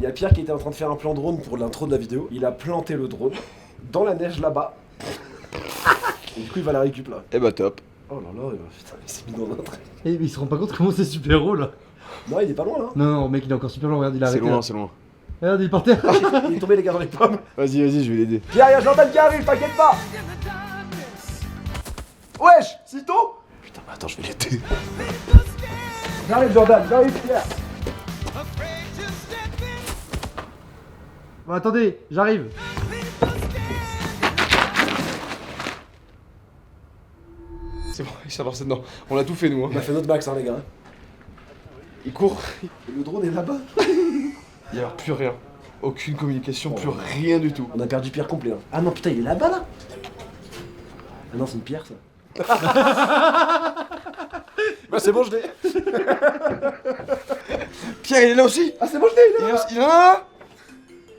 Il y a Pierre qui était en train de faire un plan drone pour l'intro de la vidéo. Il a planté le drone dans la neige là-bas. Et du coup, il va la récup là. Eh bah top. Oh là là, putain, il s'est mis dans un trait. Eh, mais il se rend pas compte comment c'est super haut là. Non, il est pas loin là. Non, non, mec, il est encore super loin. Regarde, il a C'est arrêté. loin, là. c'est loin. Regarde, il est par terre. Il est tombé les gars dans les pommes. Vas-y, vas-y, je vais l'aider. Pierre, il y a Jordan qui arrive, t'inquiète pas. Wesh, sitôt. Putain, mais attends, je vais l'aider. J'arrive Jordan, j'arrive Pierre. Bon, attendez, j'arrive. C'est bon, il s'est lancé dedans. On a tout fait nous. On a fait notre max hein les gars. Il court. Et le drone est là-bas. Il y a plus rien. Aucune communication, plus rien du tout. On a perdu Pierre complet. Hein. Ah non putain, il est là-bas là. Ah non, c'est une pierre ça. Bah c'est bon, je l'ai. Pierre, il est là aussi. Ah c'est bon, je l'ai, il est là. Il en a là.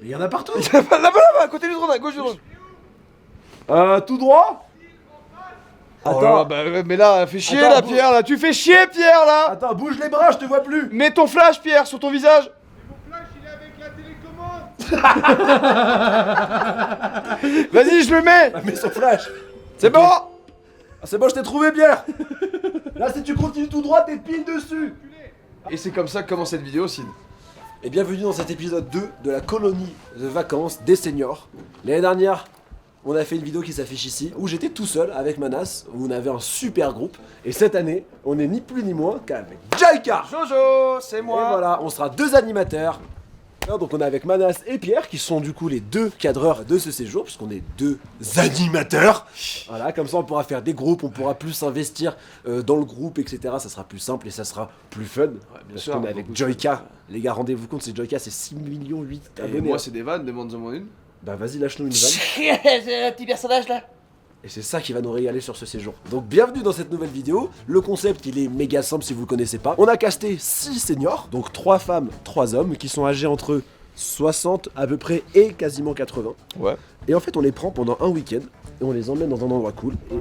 Mais il y en a partout. Il est là-bas, là-bas, à côté du drone, à gauche du drone. Tout droit. Attends. Attends. Bah, mais là, fais chier Attends, là, Pierre, là. Tu fais chier, Pierre, là. Attends, bouge les bras, je te vois plus. Mets ton flash, Pierre, sur ton visage. Vas-y, je le mets. Ah, mais son flash. C'est bon. Ah, c'est bon, je t'ai trouvé Pierre. Là si tu continues tout droit, t'es pile dessus. Et c'est comme ça que commence cette vidéo, Sid. Et bienvenue dans cet épisode 2 de la colonie de vacances des seniors. L'année dernière, on a fait une vidéo qui s'affiche ici, où j'étais tout seul avec Manas, où on avait un super groupe. Et cette année, on est ni plus ni moins qu'avec Jaika. Jojo, c'est Et moi. voilà, on sera deux animateurs. Alors, donc on est avec Manas et Pierre, qui sont du coup les deux cadreurs de ce séjour, puisqu'on est deux animateurs. Voilà, comme ça on pourra faire des groupes, on pourra plus s'investir dans le groupe, etc. Ça sera plus simple et ça sera plus fun. Parce sûr, qu'on est avec beaucoup de Joyka. Les gars, rendez-vous compte, c'est Joyka, c'est 6 millions 8 Et abonnés. moi, c'est des vannes, demande-en-moi une. Bah vas-y, lâche-nous une vanne. C'est un petit personnage là. Et c'est ça qui va nous régaler sur ce séjour. Donc bienvenue dans cette nouvelle vidéo. Le concept il est méga simple si vous le connaissez pas. On a casté 6 seniors, donc 3 femmes, 3 hommes, qui sont âgés entre 60 à peu près et quasiment 80. Ouais. Et en fait on les prend pendant un week-end et on les emmène dans un endroit cool. Et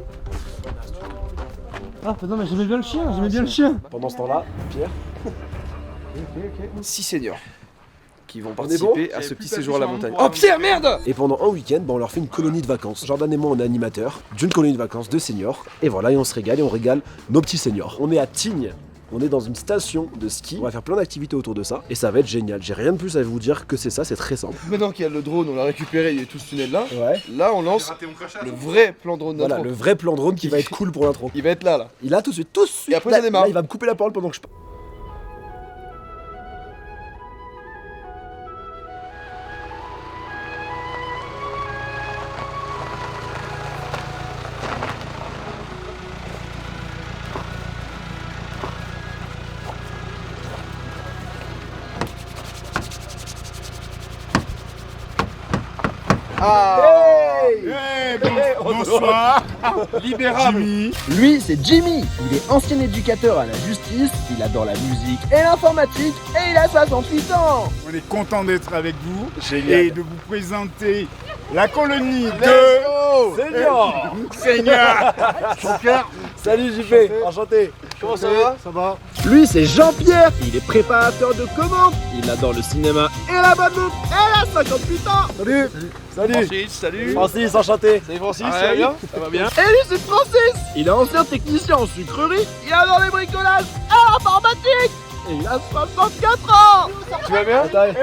Ah, non, mais j'aimais bien le chien, j'aimais bien le chien. pendant ce temps-là, Pierre, 6 seniors qui vont On est bon participer à ce petit séjour à la montagne. Oh Pierre, merde. et pendant un week-end, bah, on leur fait une colonie de vacances. Jordan et moi on est animateurs d'une colonie de vacances de seniors. Et voilà, et on se régale et on régale nos petits seniors. On est à Tignes. On est dans une station de ski, on va faire plein d'activités autour de ça, et ça va être génial. J'ai rien de plus à vous dire que c'est ça, c'est très simple. Maintenant qu'il y a le drone, on l'a récupéré, il y a tout ce tunnel là. Ouais. Là, on lance le vrai plan drone d'intro. Voilà, le vrai plan drone qui va être cool pour l'intro. Il va être là, là. Il a tout de suite, Et après, là, ça démarre. là, il va me couper la parole pendant que je parle. Bonsoir, Jimmy. Lui, c'est Jimmy. Il est ancien éducateur à la justice, il adore la musique et l'informatique, et il a 68 ans. On est content d'être avec vous Génial. et de vous présenter la colonie de Senior. Seigneur. Jean-Pierre. Salut JP, enchanté. Comment ça va? Ça va. Lui, c'est Jean-Pierre. Il est préparateur de commandes. Il adore le cinéma et la bonne bouffe. Et il a 58 ans. Salut. Salut. Francis, salut. Francis, enchanté. Salut Francis, Ah, ça va bien? Ça va bien? Et lui, c'est Francis. Il est ancien technicien en sucrerie. Il adore les bricolages et l'informatique. Et il a 64 ans. Tu vas bien? Attends,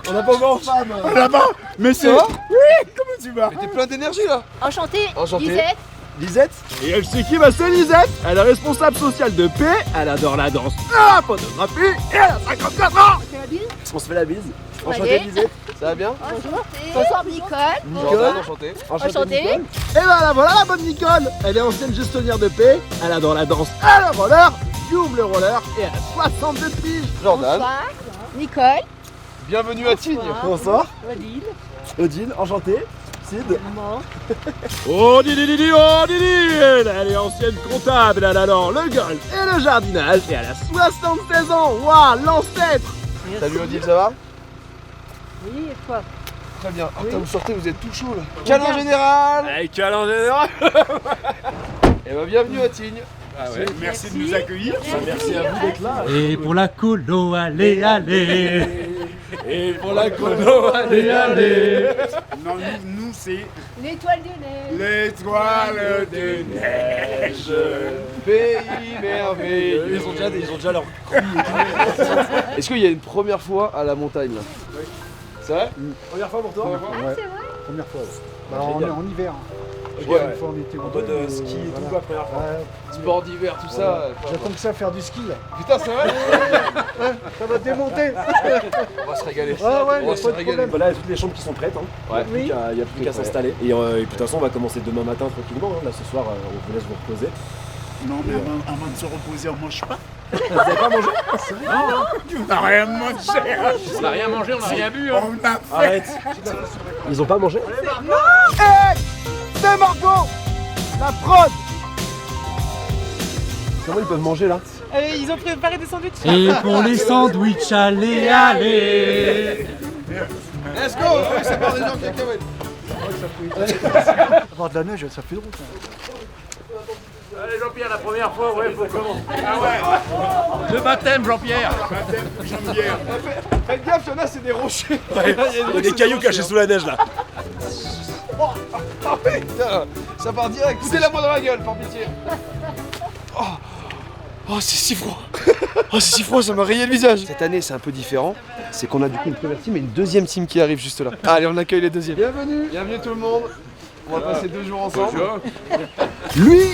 on n'a pas encore femme. Là-bas. Mais c'est... va Oui, comment tu vas? Mais t'es plein d'énergie là. Enchanté, Enchanté. Lisette. Lisette. Et elle c'est qui? Bah c'est Lisette. Elle est responsable sociale de paix. Elle adore la danse et la photographie. Et elle a 54 ans. C'est la bise. On se fait la bise. Allez. Enchanté Lisette. Ça va bien? Bonsoir Nicole. Jordan, enchanté. Enchanté. Nicole. Et ben voilà la bonne Nicole. Elle est ancienne gestionnaire de paix. Elle adore la danse et le roller. Youm le roller. Et elle a 62 piges. Jordan. Bonsoir. Nicole. Bienvenue à Tignes. Bonsoir. Odile. Odile, enchanté. Sid. Maman. Oh Didi, elle est ancienne comptable, elle adore le golf et le jardinage et elle a 76 ans, waouh, l'ancêtre. Salut Odile, ça va? Oui, et toi? Très bien. Ah, putain, vous sortez, vous êtes tout chaud là. Câlin général. Hey, câlin général. Et bah bienvenue à Tignes. Merci de nous accueillir. Merci à vous d'être là. Et pour la colo, allez, allez. Et pour la colo, allez, allez. Non, nous c'est L'étoile de neige. l'étoile de neige. Pays merveilleux. Ils ont déjà leur... Est-ce qu'il y a une première fois à la montagne là? C'est vrai? Première fois pour toi? Ah, c'est vrai. Première fois. Bah, Génial. en hiver. Ok, Une ouais. fois on était En mode ski et tout, quoi, première fois. Sport d'hiver, tout ça. J'attends que ça faire du ski là. Putain, c'est vrai? Ça va démonter. On va se régaler. Ah ouais, On va pas se de régaler. problème. Voilà, toutes les chambres qui sont prêtes. Hein. Ouais. Il n'y a plus qu'à s'installer. Et puis de toute façon, on va commencer demain matin tranquillement. Hein. Là, ce soir, on vous laisse vous reposer. Non, mais avant de se reposer, on mange pas. Vous n'avez pas mangé? On n'a rien mangé. On n'a rien mangé, on n'a rien bu. On a fait. Arrête. Ils ont pas mangé? C'est Margot, la prod. Comment ils peuvent manger là? Ils ont préparé des sandwichs. Et pour les sandwichs, allez, allez. Let's go! Ça part des gens qui cacahuètes. Avoir de la neige, ça fait drôle. Allez Jean-Pierre, la première fois, ouais, faut commencer. Ah ouais. Le baptême Jean-Pierre. Baptême, Jean-Pierre. Faites gaffe, y'en a, c'est des rochers. Il y a des cailloux cachés sous la neige là. Oh putain, ça part direct. Foutez-la-moi dans la gueule, par pitié. Oh, c'est si froid. Oh, c'est si froid, ça m'a rayé le visage. Cette année, c'est un peu différent. C'est qu'on a du coup une première team et une deuxième team qui arrive juste là. Allez, on accueille les deuxièmes. Bienvenue. Bienvenue tout le monde. On va passer 2 jours ensemble. Lui,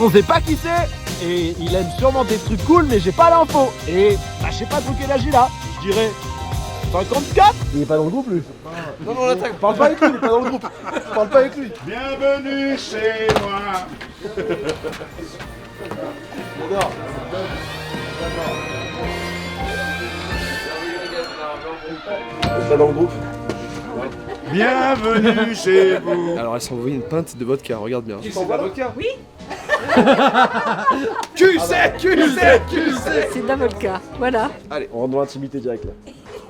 on sait pas qui c'est, et il aime sûrement des trucs cool, mais j'ai pas l'info. Et bah, je sais pas trop quel âge il a. Je dirais 54. Il est pas dans le groupe lui. Non, non, on attaque. Parle pas avec lui, il est pas dans le groupe. Parle pas avec lui. Bienvenue chez moi. Il est pas dans le groupe. Bienvenue chez vous. Alors, elle s'est envoyée une pinte de vodka, regarde bien. C'est de la vodka? Oui. QC. C'est de la vodka. Voilà. On rentre dans l'intimité direct là.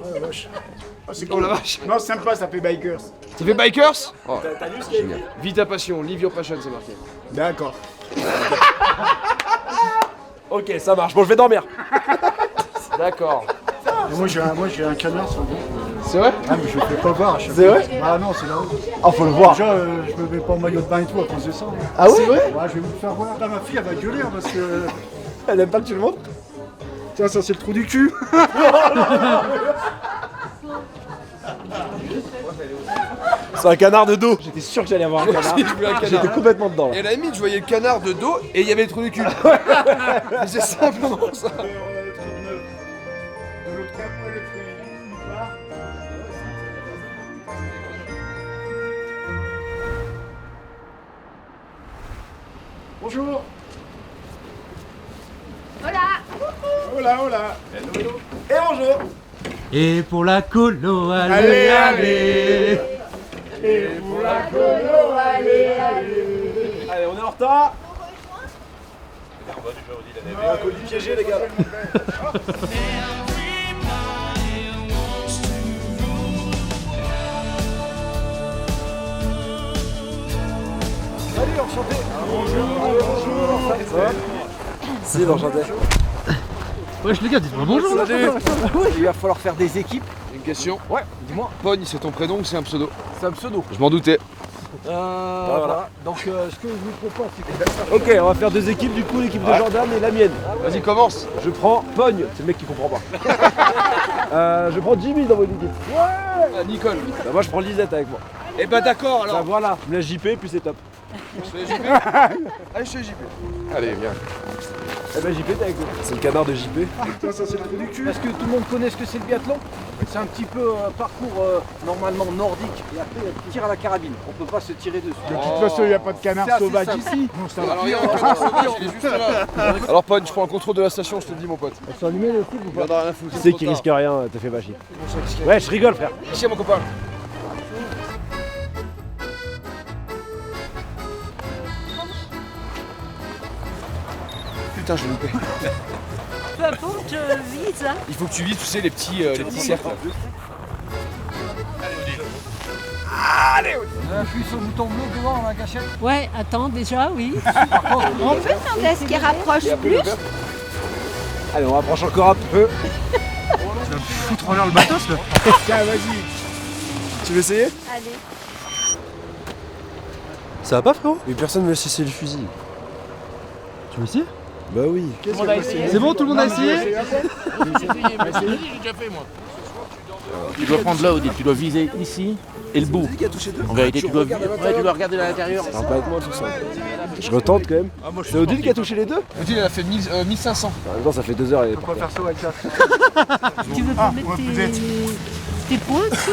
Oh, c'est Oh cool. la vache. Non, c'est sympa, ça fait bikers. Ça fait bikers? Oh, T'as lu ce qu'il y a écrit? vis ta passion, live your passion, c'est marqué. D'accord. Ok, ça marche. Bon, je vais dormir. D'accord. Moi j'ai un canard sur le dos. C'est vrai? Ah mais je le fais pas voir à chaque C'est fois. vrai? Ah non, c'est là-haut. Ah, faut le voir. Déjà, je me mets pas en maillot de bain et tout à cause de ça. Ah ouais? Ouais, je vais vous le faire voir. Là, ma fille, elle va gueuler hein, parce que... Elle aime pas que tu le montres? Tiens, ça c'est le trou du cul. C'est un canard de dos. J'étais sûr que j'allais avoir un canard. Je voulais un canard. J'étais complètement dedans là. Et à la limite, je voyais le canard de dos et il y avait le trou du cul. Mais c'est simplement ça. De l'autre côté, le truc. Là. Bonjour. Voilà. Hola, hola. Et bonjour. Et pour la colo, Allez, allez. Allez, allez. Allez, on est en retard. On a un colis piégé les gars. Salut, enchanté. Bonjour. Ça va? Si, enchanté. Wesh les gars, dites-moi bonjour là. Il va falloir faire des équipes. Une question. Ouais, dis-moi. Pogne, c'est ton prénom ou c'est un pseudo? C'est un pseudo. Je m'en doutais. Voilà. Donc ce que je vous propose, c'est que... Ok, on va faire 2 équipes, du coup l'équipe de Jordan et la mienne. Vas-y, commence. Je prends Pogne, c'est le mec qui comprend pas. Je prends Jimmy dans votre équipe. Ah, Nicole. Bah, moi je prends Lisette avec moi. Eh bah d'accord Bah alors. voilà, je me laisse JP puis c'est top. Je fais JP. Allez, je fais JP. Allez, viens. Eh ben JP t'es avec moi. C'est le canard de JP. Tiens, ça c'est le trou du cul. Est-ce que tout le monde connaît ce que c'est le biathlon? C'est un petit peu un parcours normalement nordique et après il tire à la carabine. On peut pas se tirer dessus. De toute façon, il n'y a pas de canard C'est assez sauvage simple. ici. Non, ça va. Alors, il y a un canard sauvage, il est juste là. Alors, Pogne, je prends le contrôle de la station, je te le dis, mon pote. Elles sont allumées les filles ou Il pas? viendra rien foutre. Tu sais qu'il risque rien, te fais pas chier. Ouais, je rigole frère. Ici, mon copain. Putain, je l'ai loupé. Peu importe, je vise. Hein. Il faut que tu vises, tu sais, les petits cercles. Appuie sur le bouton bleu devant dans la gâchette. Ouais, attends, déjà, oui. On peut attendre à ce qu'il rapproche plus. Allez, on rapproche encore un peu. foutre en l'air le matos là. Tiens, vas-y. Tu veux essayer? Allez. Ça va pas, frérot? Mais personne ne veut cesser le fusil. Tu veux essayer? Bah oui. C'est bon, tout le monde a essayé? J'ai déjà fait moi. Tu dois prendre là, Odile, tu dois viser ici et le bout. En vérité, tu dois regarder à l'intérieur. Ça va pas être moi tout ça. Je retente quand même. C'est Odile qui a touché les deux? Odile, elle a fait 1500. En même temps, ça fait 2 heures. Faut pas faire ça avec ça. Tu veux pas mettre tes points dessus?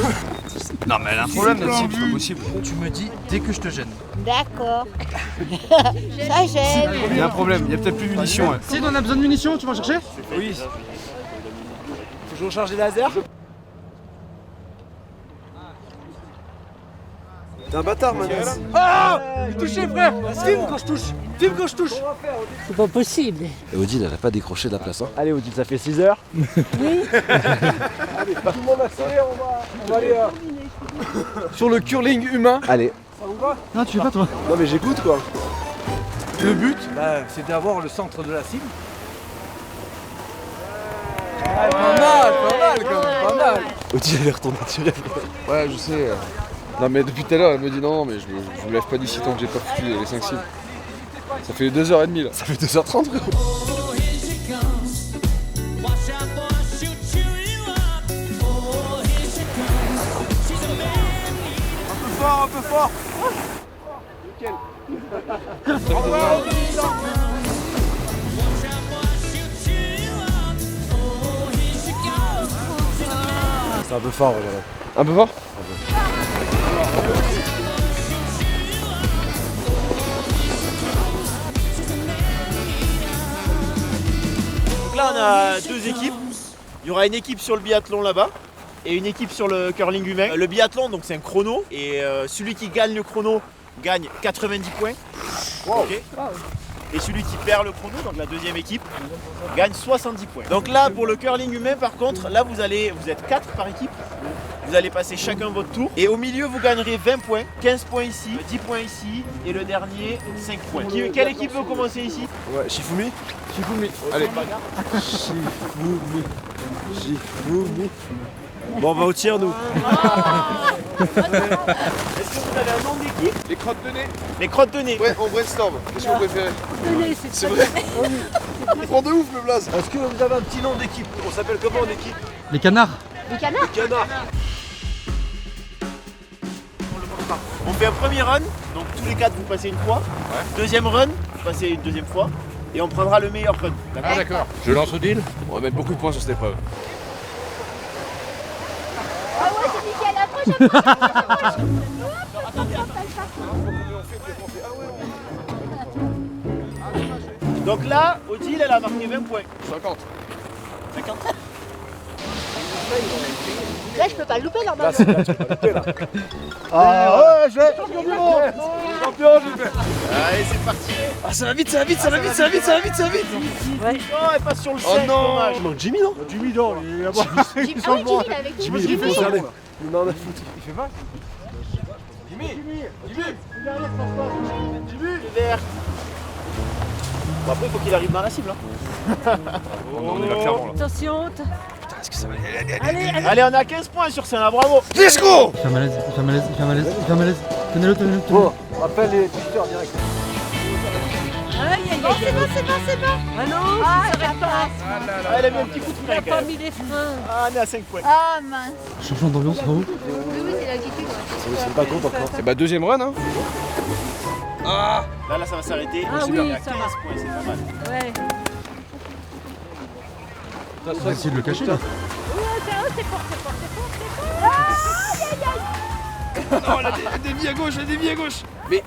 Non, mais elle a un problème, notre cible, c'est pas possible. Tu me dis dès que je te gêne. D'accord. Ça gêne. Il y a un problème, il y a peut-être plus de munitions. Ouais. Si on a besoin de munitions, tu vas en chercher? Oui. Toujours charger laser? T'es un bâtard, Manas. Ah! Touché, frère! Filme quand je touche! Filme quand je touche! C'est pas possible. Et Odile, elle a pas décroché de la place. Hein. Allez, Odile, ça fait 6 heures. Oui. Allez, tout le monde accélère, on va aller Sur le curling humain. Allez. Non, tu fais pas toi. Non, mais j'écoute quoi. Le but, c'est d'avoir le centre de la cible. Pas mal quand même, pas mal. Odile, elle est retournée tirer. Ouais, je sais. Non, mais depuis tout à l'heure, elle me dit non, mais je me lève pas d'ici tant que j'ai pas foutu les 5 cibles. Ça fait 2h30 là. Ça fait 2h30, frérot. Un peu fort. C'est un peu fort, regarde. Un peu fort. Donc là on a deux équipes. Il y aura une équipe sur le biathlon là-bas et une équipe sur le curling humain. Le biathlon donc c'est un chrono et celui qui gagne le chrono gagne 90 points. Okay. Et celui qui perd le chrono, donc la deuxième équipe, gagne 70 points. Donc là pour le curling humain par contre, là vous êtes 4 par équipe. Vous allez passer chacun votre tour et au milieu vous gagnerez 20 points, 15 points ici, 10 points ici et le dernier 5 points. Quelle équipe veut commencer ici? Ouais, Shifumi. Shifumi. Allez. Shifumi. Bon, on va au tir, nous. Est-ce que vous avez un nom d'équipe? Les crottes de nez. Les crottes de nez. Ouais, on brainstorm. Qu'est-ce que vous préférez? C'est vrai. Il prend de ouf le blaze. Est-ce que vous avez un petit nom d'équipe? On s'appelle comment en équipe? Les canards. Les canards? Canard. On fait un premier run, donc tous les 4 vous passez une fois. Deuxième run, vous passez une deuxième fois. Et on prendra le meilleur run. Ah d'accord. Je lance Odile. On va mettre beaucoup de points sur cette épreuve. Ah ouais, c'est nickel. La prochaine. Donc là, Odile, elle a marqué 20 points. 50. 50. Là, je peux pas le louper Là, normalement. c'est là, tu peux pas louper, là. Ah ouais, j'ai champion du monde. Champion, j'ai fait. Allez, c'est parti. Ah, ça va vite, ça va vite, ça va vite, ça va vite, ça va vite, ça va vite. Oh, elle passe sur le 7, Oh non. dommage. Il manque Jimmy, non? Jimmy, non, il est là-bas. Ah oui, Jimmy, il est avec nous. Jimmy, il est concerné. Il en a foutu. Le vert. Bon, après, il faut qu'il arrive dans la cible. Hein. On est là clairement là. Attention. Allez, on a 15 points sur scène, là, bravo. Let's go. Il fait un malaise, il fait un malaise, il fait un malaise, il fait un malaise. Tenez-le, tenez-le, tenez-le. Bon, on appelle les twisters direct. Aïe, aïe, aïe. C'est bon. Ah non, ça s'arrête pas. Ah, elle a mis un petit coup de Il frein a quand pas même. mis les freins. Ah, on est à 5 points. Ah mince. Changeons d'ambiance, bravo. Oui, c'est l'altitude. C'est pas compte encore. Et bah deuxième run hein. Là, ça va s'arrêter. Ah On oui, est à 15 ça va. points, c'est pas mal. Ouais. On va essayer de le cacher là. C'est fort, c'est fort, c'est fort. Non, la dévie à gauche, la dévie à gauche. Mais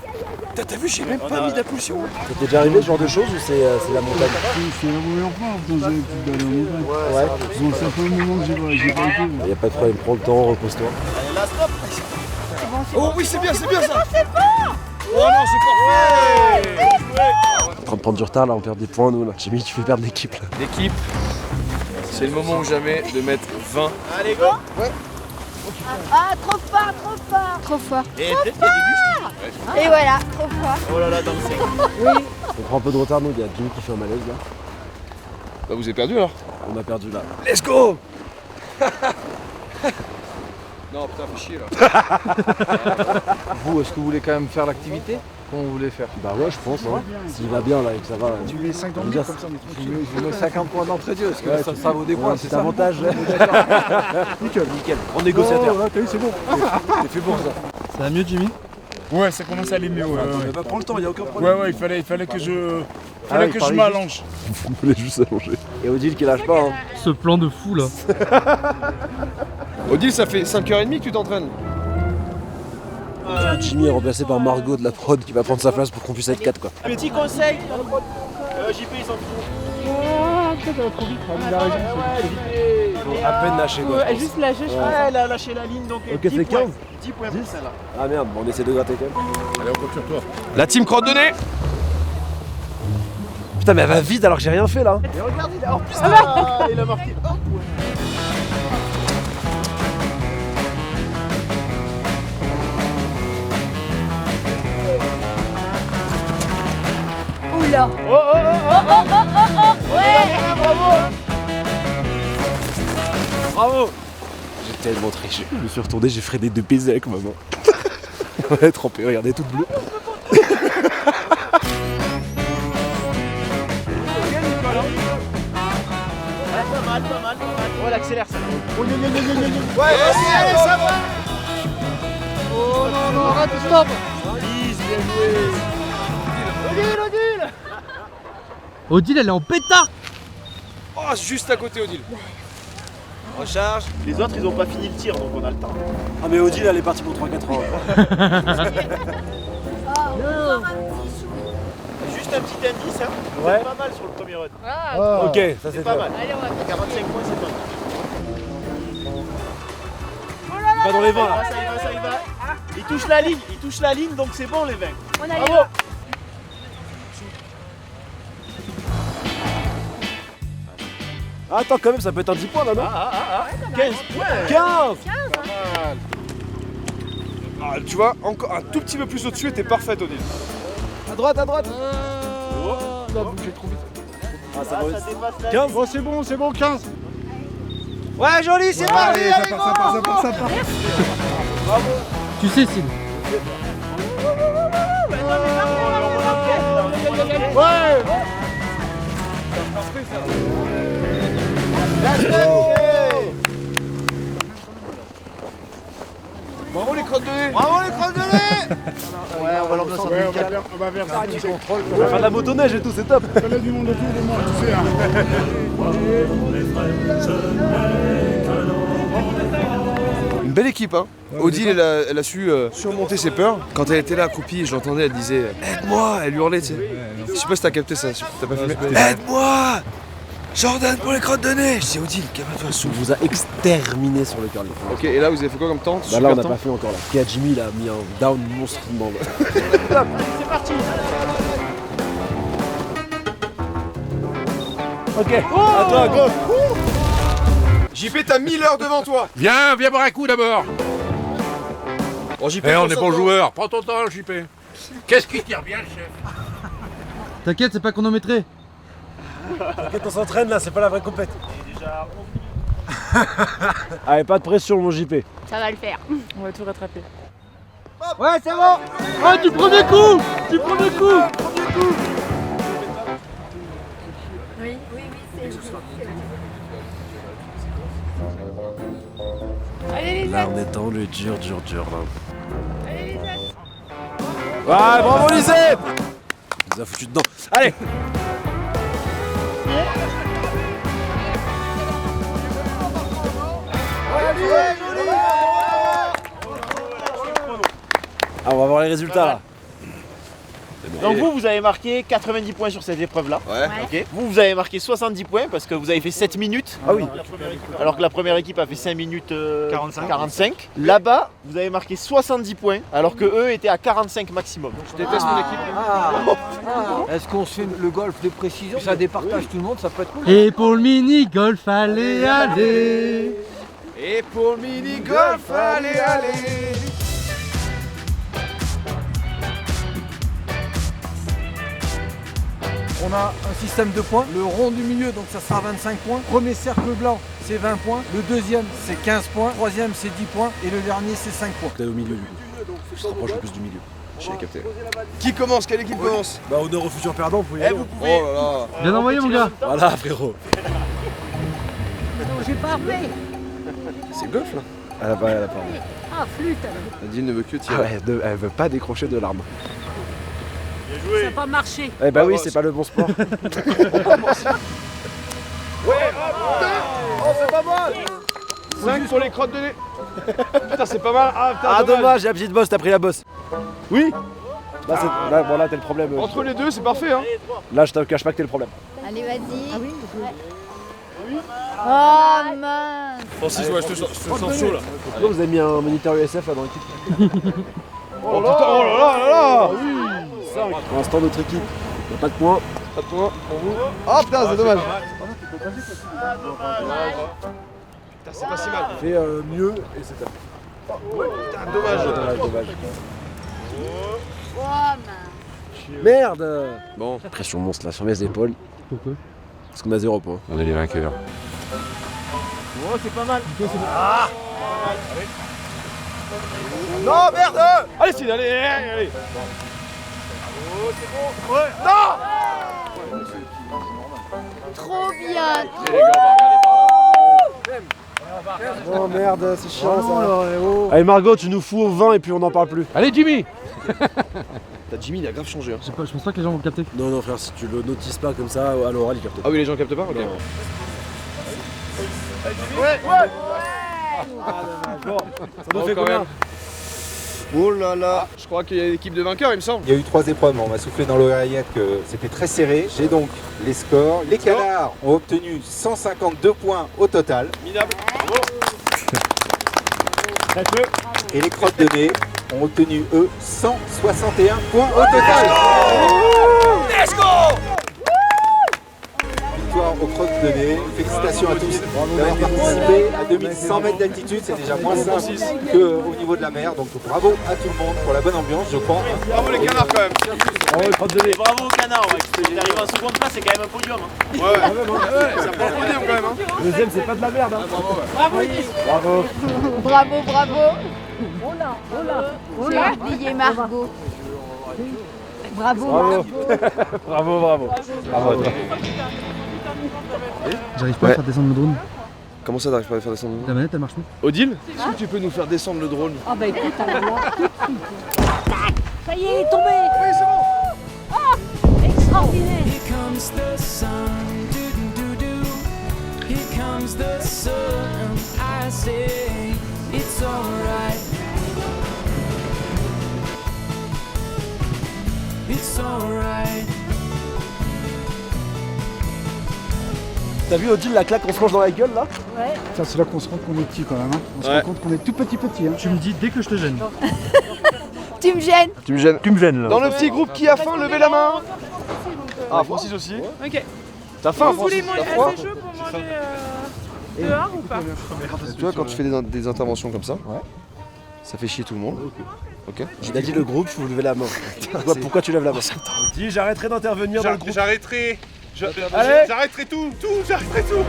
t'as vu, j'ai même pas mis d'impulsion. Ça t'est déjà arrivé ce genre de choses ou c'est la montagne? C'est la première fois quand j'ai pu aller en montagne. Ouais. Donc ça fait un moment que j'ai pas été. Y'a pas de problème, prends le temps, repose-toi. Allez, là, stop. Oh oui, c'est bien ça. Oh non, c'est parfait. En train de prendre du retard là, on perd des points nous là. Jimmy, tu fais perdre l'équipe là. L'équipe, c'est le moment ou jamais de mettre 20. Allez, go. Ah, trop fort, trop fort. Trop fort. Et peut-être qu'il y a des bus. Et voilà, trop fort. Oh là là, dans le sec. On prend un peu de retard nous, il y a Jimmy qui fait un malaise là. Bah vous avez perdu alors. On a perdu là. Let's go. Non, putain, fais chier là. Vous, est-ce que vous voulez quand même faire l'activité? Comment vous voulez faire? Bah ouais, je pense. Hein. S'il va bien là et que ça va. Tu mets 5 dans le dire, comme ça, on est tranquille. Je mets 50 points d'entrée de jeu, parce que Ouais, ça vaut des points, c'est c'est ça? avantage. Nickel. Nickel. En négociateur. Oh, là, t'as vu, c'est bon. C'est fait pour ça. Ça va mieux, Jimmy? Ouais, ça commence à aller mieux. Ouais, Bah, prends le temps, il n'y a aucun problème. ouais, il fallait que je. Ah ouais, il je parlait m'allonge. Vous voulez juste allonger. Et Odile qui lâche pas. Hein. Ce plan de fou là. Odile, ça fait 5h30 que tu t'entraînes. Jimmy est remplacé par Margot de la prod qui va prendre sa place pour qu'on puisse être 4 quoi. Petit conseil, JP il s'en fout. À peine lâché quoi. Elle juste lâché, je crois. Elle a lâché la ligne donc Ok, 10 c'est points. 15. 10 points pour celle-là. Ah merde, bon, on essaie de gratter quand même. Allez, on compte sur toi. La team crotte de nez. Putain mais elle va vite alors que j'ai rien fait là. Et regarde, il a en plus il a marqué. Oh. Oula. Oh, oh, oh, Ouais. bravo. J'ai tellement triché. Je me suis retourné, j'ai freiné 2 baisers avec maman. On est trempé, regardez toute bleue. Pas mal. Oh, elle accélère ça. Ouais, ça va. Oh non, non, arrête, stop! Lise, bien joué. Odile, elle est en pétard! Oh, juste à côté, Odile. Recharge. Les autres ils ont pas fini le tir donc on a le temps. Ah mais Odile elle est partie pour 3-4 ans. Juste un petit indice, hein. Ouais. C'est pas mal sur le premier run. Ah, Ok, ça C'est c'est pas fait. mal. allez, on va faire 45 points, c'est pas mal. Il va dans les 20 là. Ça y va. Il touche la ligne, donc c'est bon les 20. On a Bravo. Attends quand même ça peut être un 10 points là non 15 points. 15. Ah, tu vois, encore un tout petit peu plus au-dessus et t'es parfaite, Odile. À droite. On a bougé trop vite. Ah ça Ah, va. ça dépasse la 15. Oh, c'est bon, 15. Ouais, joli, c'est parti. Allez, ça part. Tu sais, Sid. Ouais. Bravo les crottes de nez. Ouais, on va leur descendre. Ouais, on va vers ça. On va faire de la motoneige et tout, c'est top. Il y a du monde autour de moi, tu sais. Une belle équipe, hein. Odile, elle a su surmonter ses peurs. Quand elle était là accroupie, je l'entendais, elle disait aide-moi, elle hurlait, tu sais. Je sais pas si t'as capté ça, t'as pas filmé. Aide-moi, Jordan pour les crottes de nez. Je dis Odile, calme-toi, On vous a exterminé sur le curling. Ok, et là vous avez fait quoi comme temps? Bah là on Super n'a temps. pas fait encore là. Kia Jimmy il a mis un down monstrueusement. C'est parti. Ok, à toi, go. JP, t'as 1000 heures devant toi. Viens boire un coup d'abord. Bon, JP, Eh, on prends est son bon temps. joueur. Prends ton temps, JP. Qu'est-ce qui tire bien, le chef? T'inquiète, c'est pas chronométré. T'inquiète, on s'entraîne là, c'est pas la vraie compète. Déjà Allez, pas de pression mon JP. Ça va le faire. On va tout rattraper. Ouais, c'est bon! Oh, du premier coup! Du premier coup! Oui, c'est. Allez les Là autres. on est dans le dur là. Allez les autres. Ouais, bravo Lysée. Il nous a foutu dedans. Allez. Ah, on va voir les résultats là. Donc vous avez marqué 90 points sur cette épreuve-là. Ouais. Ok. Vous avez marqué 70 points parce que vous avez fait 7 minutes. Ah oui. Alors que la première équipe a fait 5 minutes 45. Là-bas, vous avez marqué 70 points alors que eux étaient à 45 maximum. Je déteste mon équipe. Est-ce qu'on se fait le golf de précision? Ça départage tout le monde, ça peut être cool. Et pour le mini-golf, allez. Et pour le mini-golf, allez. On a un système de points. Le rond du milieu, donc ça sera 25 points. Premier cercle blanc, c'est 20 points. Le deuxième, c'est 15 points. Troisième, c'est 10 points. Et le dernier, c'est 5 points. T'es au milieu du coup. Je te rapproche le plus du milieu. J'ai capté. Qui commence? Quelle équipe commence? Bah honneur au futur perdant, vous pouvez y aller. Oh là là. Bien envoyé, mon gars. Voilà frérot. J'ai pas fait. C'est golf là. Elle a pas. Ah, flûte alors. Nadine ne veut que tirer. Ah ouais, elle veut pas décrocher de l'arme. Ça n'a pas marché. Eh bah oui, c'est pas le bon sport. Oh, c'est pas mal. 5 pour les crottes de nez. Putain, c'est pas mal. Ah, putain, Ah dommage, la petite bosse, t'as pris la bosse. Oui. Là, là, bon, là t'es le problème. Entre les deux, c'est parfait hein. Là je te cache pas que t'es le problème. Allez, vas-y. Ah oui. Oh mince. Francis, ouais, je te sens chaud là. Pourquoi vous avez mis un moniteur USF là dans l'équipe? Oh putain, oh là là là là. Pour l'instant notre équipe, y'a pas de points. Pas de points pour vous. Ah putain, c'est dommage. Putain, c'est pas si mal. Fait mieux et c'est top. Putain, dommage. Dommage. Oh mince. Merde. Bon. Pression monstre là sur mes épaules. Pourquoi? Parce qu'on a 0 points. On est les vainqueurs. Oh, c'est pas mal. Non, merde. Allez, Sid, allez. Oh, c'est bon. Ouais. Non. Trop bien. Oh merde, c'est chiant ça. Allez Margot, tu nous fous au vin et puis on n'en parle plus. Allez, Jimmy. Jimmy, il a grave changé. Hein. Je pense pas que les gens vont capter. Non frère, si tu le notices pas comme ça, à l'oral il capte pas. Ah oui, les gens captent pas. Ok. Bon, ça nous fait quand combien? même. Oh là là. Je crois qu'il y a une équipe de vainqueurs, il me semble. Il y a eu 3 épreuves, on m'a soufflé dans l'oreillette que c'était très serré. J'ai donc les scores. Les canards ont obtenu 152 points au total. Minable. Et les crottes de nez ont obtenu, eux, 161 points au total. Let's go. Victoire aux crottes de nez. Félicitations à tous d'avoir participé à 2100 mètres d'altitude. C'est déjà moins simple qu'au niveau de la mer. Donc bravo à tout le monde pour la bonne ambiance, je crois. Bravo les canards quand même. Et bravo au canard, ouais. D'arriver en seconde place, c'est quand même un podium. Hein. Ouais. Ça prend le podium quand même. Hein. Le deuxième c'est pas de la merde hein. Bravo, Yves. Bravo. Bravo. Oh là. J'ai oublié Margot. Bravo. Bravo. Bravo à toi. J'arrive pas à faire descendre mon drone. Comment ça, t'arrives pas à faire descendre? La manette, elle marche plus. Odile, est-ce que tu peux nous faire descendre le drone? Ah bah écoute, alors là, tout de suite. Ça y est, il est tombé. Oui, c'est bon. Ah, extraordinaire. T'as vu Odile la claque qu'on se mange dans la gueule là? Ouais. Ça, c'est là qu'on se rend qu'on est petit quand même. Hein. On se rend compte qu'on est tout petit. Hein. Tu me dis dès que je te gêne. Tu me gênes. Tu me gênes. Tu me gênes là. Dans le petit groupe qui a faim, levez la main. Ah, Francis aussi. Ok. T'as faim, Vous voulez Francis? manger T'as froid? assez chaud pour manger dehors ou pas? Tu vois, quand tu fais des interventions comme ça, ça fait chier tout le monde. Ok. Il a dit le groupe, faut lever la main. Pourquoi tu lèves la main? Dis j'arrêterai d'intervenir dans le groupe. J'arrêterai. Allez. J'arrêterai tout. J'arrêterai tout.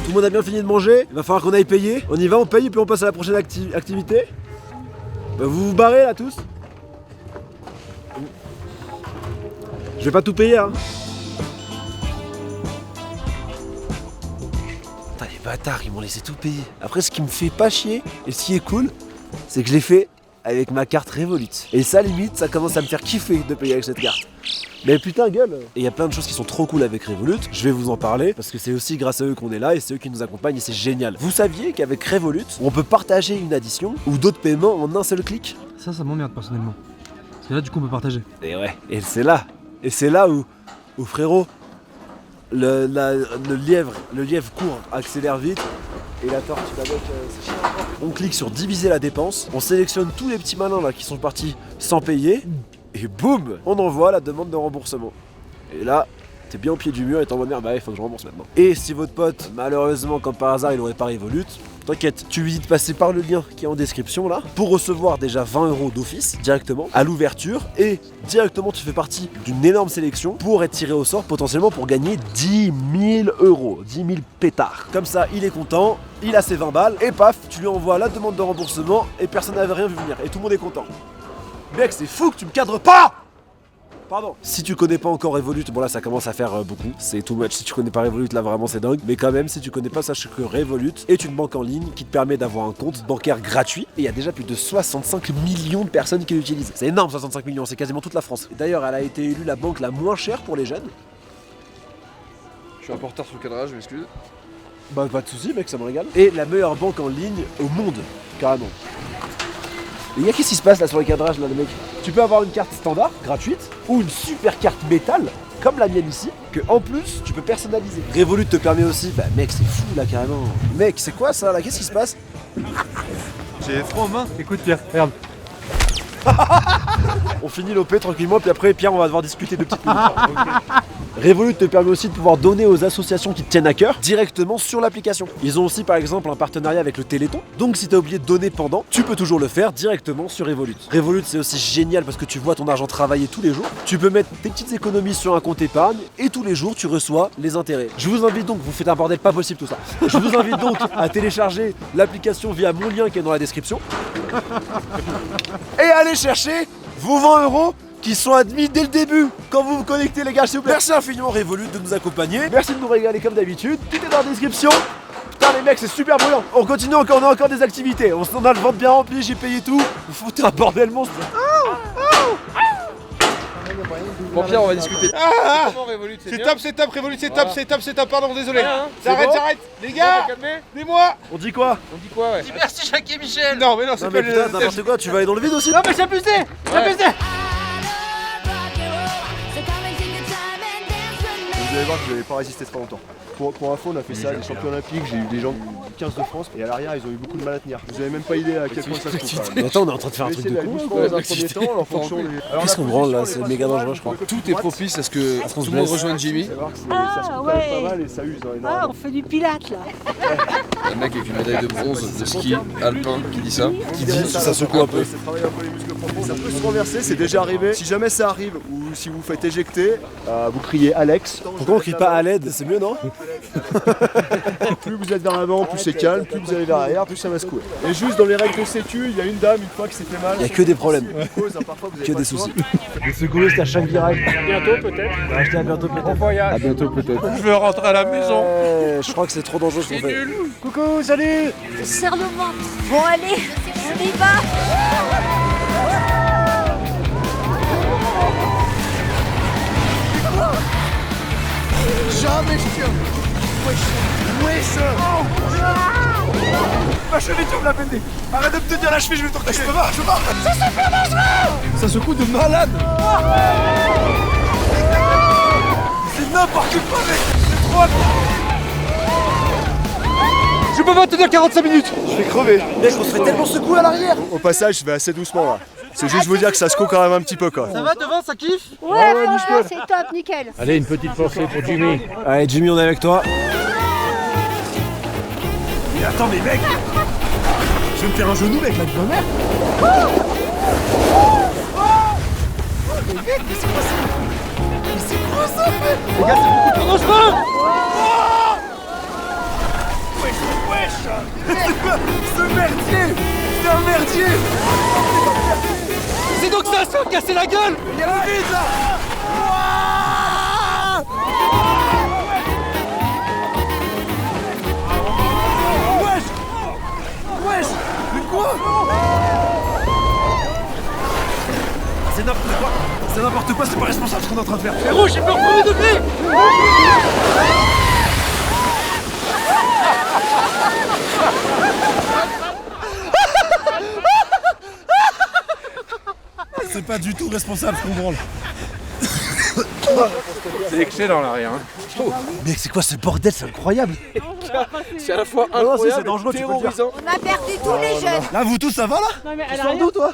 Tout le monde a bien fini de manger, il va falloir qu'on aille payer. On y va, on paye et puis on passe à la prochaine activité. Bah, vous vous barrez là tous? Je vais pas tout payer hein. Putain les bâtards, ils m'ont laissé tout payer. Après ce qui me fait pas chier, et ce qui est cool, c'est que je l'ai fait avec ma carte Revolut. Et ça limite, ça commence à me faire kiffer de payer avec cette carte. Mais putain gueule. Et il y a plein de choses qui sont trop cool avec Revolut, je vais vous en parler, parce que c'est aussi grâce à eux qu'on est là et c'est eux qui nous accompagnent et c'est génial. Vous saviez qu'avec Revolut, on peut partager une addition ou d'autres paiements en un seul clic? Ça m'emmerde personnellement. Parce que là, du coup, on peut partager. Et ouais, et c'est là où frérot, le lièvre court, accélère vite, et la tortue avec, c'est chiant. On clique sur diviser la dépense, on sélectionne tous les petits malins là qui sont partis sans payer, et boum, on envoie la demande de remboursement. Et là, t'es bien au pied du mur et t'es en mode merde, bah il faut que je rembourse maintenant. Et si votre pote, malheureusement comme par hasard il aurait pas Revolut, T'inquiète, tu visites passer par le lien qui est en description là pour recevoir déjà 20 € d'office directement à l'ouverture et directement tu fais partie d'une énorme sélection pour être tiré au sort potentiellement pour gagner 10 000 €, 10 000 pétards. Comme ça, il est content, il a ses 20 balles et paf, tu lui envoies la demande de remboursement et personne n'avait rien vu venir et tout le monde est content. Mec, c'est fou que tu me cadres pas! Pardon. Si tu connais pas encore Revolut, bon là ça commence à faire beaucoup, c'est too much. Si tu connais pas Revolut, là vraiment c'est dingue. Mais quand même, si tu connais pas, sache que Revolut est une banque en ligne qui te permet d'avoir un compte bancaire gratuit. Et il y a déjà plus de 65 millions de personnes qui l'utilisent. C'est énorme, 65 millions, c'est quasiment toute la France. Et d'ailleurs, elle a été élue la banque la moins chère pour les jeunes. Je suis un peu en retard sur le cadrage, je m'excuse. Bah pas de soucis mec, ça me régale. Et la meilleure banque en ligne au monde, carrément. Les gars, qu'est-ce qui se passe là sur les cadrages là, les mecs? Tu peux avoir une carte standard, gratuite, ou une super carte métal, comme la mienne ici, que en plus tu peux personnaliser. Revolut te permet aussi, bah mec c'est fou là carrément. Mec c'est quoi ça là, qu'est-ce qui se passe? J'ai froid aux mains. Écoute Pierre, regarde. On finit l'OP tranquillement, puis après Pierre on va devoir discuter de petites minutes. Revolut te permet aussi de pouvoir donner aux associations qui te tiennent à cœur directement sur l'application. Ils ont aussi par exemple un partenariat avec le Téléthon, donc si t'as oublié de donner pendant, tu peux toujours le faire directement sur Revolut. Revolut c'est aussi génial parce que tu vois ton argent travailler tous les jours, tu peux mettre tes petites économies sur un compte épargne et tous les jours tu reçois les intérêts. Je vous invite donc, vous faites un bordel pas possible tout ça, je vous invite donc à télécharger l'application via mon lien qui est dans la description et allez chercher vos 20 € qui sont admis dès le début quand vous vous connectez les gars s'il vous plaît. Merci infiniment Revolut de nous accompagner. Merci de nous régaler comme d'habitude. Tout est dans la description. Putain les mecs c'est super bruyant. On continue encore, on a encore des activités. On a le ventre bien rempli, j'ai payé tout. Vous foutez un bordel monstre. Bon Pierre, on va discuter. C'est top, Revolut, c'est top, pardon, désolé. J'arrête, les gars, dis-moi. On dit quoi? On dit quoi ouais? Merci Jacques et Michel. Non mais non, c'est Non pas mais putain n'importe quoi, tu vas aller dans le vide aussi? Non mais j'ai abusé. Vous allez voir que vous n'allez pas résister pas longtemps. Pour info, on a fait ça, les champions olympiques, j'ai eu des gens du 15 de France et à l'arrière ils ont eu beaucoup de mal à tenir. Vous avez même pas idée à quel point ça se trouve. Mais attends, on est en train de faire un truc de con. Dans un premier temps, en fonction des... Qu'est-ce qu'on branle là? C'est méga dangereux je crois. Tout est propice à ce que tout le monde rejoigne Jimmy. Ah Ça se ouais. pas mal et ça use énormément. Ah, on fait du pilate là. Un mec avec une médaille de bronze de ski alpin qui dit ça. Qui dit ça secoue un peu. Ça travaille un peu les muscles profonds. Ça peut se renverser, c'est déjà arrivé. Si jamais ça arrive ou si vous faites éjecter, vous criez Alex. Pourquoi on crie pas à l'aide? C'est mieux non? Plus vous êtes vers l'avant, plus c'est calme, plus vous allez vers l'arrière, plus ça va secouer. Et juste dans les règles de sécu, il y a une dame, une fois que c'était mal. Il y a que des problèmes. Parfois, vous Que des soucis. Les secouristes à chaque virage. Bientôt peut-être. Je dis à bientôt peut-être. Bon voyage. À bientôt peut-être. Je veux rentrer à la maison. Je crois que c'est trop dangereux ce qu'on fait. Nul. Coucou, salut. Serre le ventre. Bon allez, on y va. Jamais je tiens. Wesh. Ma cheville tu me l'as pété. Arrête de me tenir la cheville, je vais te recacher. Je peux pas. C'est super dangereux. Ça secoue de malade. C'est n'importe quoi mec. C'est trop. Je peux pas tenir 45 minutes. Je vais crever. Mec, on se fait tellement secouer à l'arrière. Au passage, je vais assez doucement là. C'est juste vous dire que ça secoue quand même un petit peu quoi. Ça va devant, ça kiffe? Ouais, franchement, c'est top, nickel. Allez, une petite pensée pour Jimmy. Allez Jimmy, on est avec toi. Mais attends mais mec. Je vais me faire un genou mec, la vie de ma mère. Mais mec, mais c'est quoi ça? Mais c'est quoi ça mec? Les gars, c'est beaucoup trop dangereux. Wesh. Ce merdier. C'est un merdier. C'est donc ça a cassé la gueule. Il y a le vide là. Wesh. Mais quoi? C'est n'importe quoi, c'est pas responsable ce qu'on est en train de faire. Frérot, j'ai peur premier degré. C'est pas du tout responsable ce qu'on branle. C'est excellent l'arrière. Mec, c'est quoi ce bordel? C'est incroyable. C'est à la fois Non, incroyable, c'est dangereux, tu peux le dire. terrorisant. On a perdu tous les jeunes. Là, vous tous, ça va là? Non mais Tu sors d'où toi?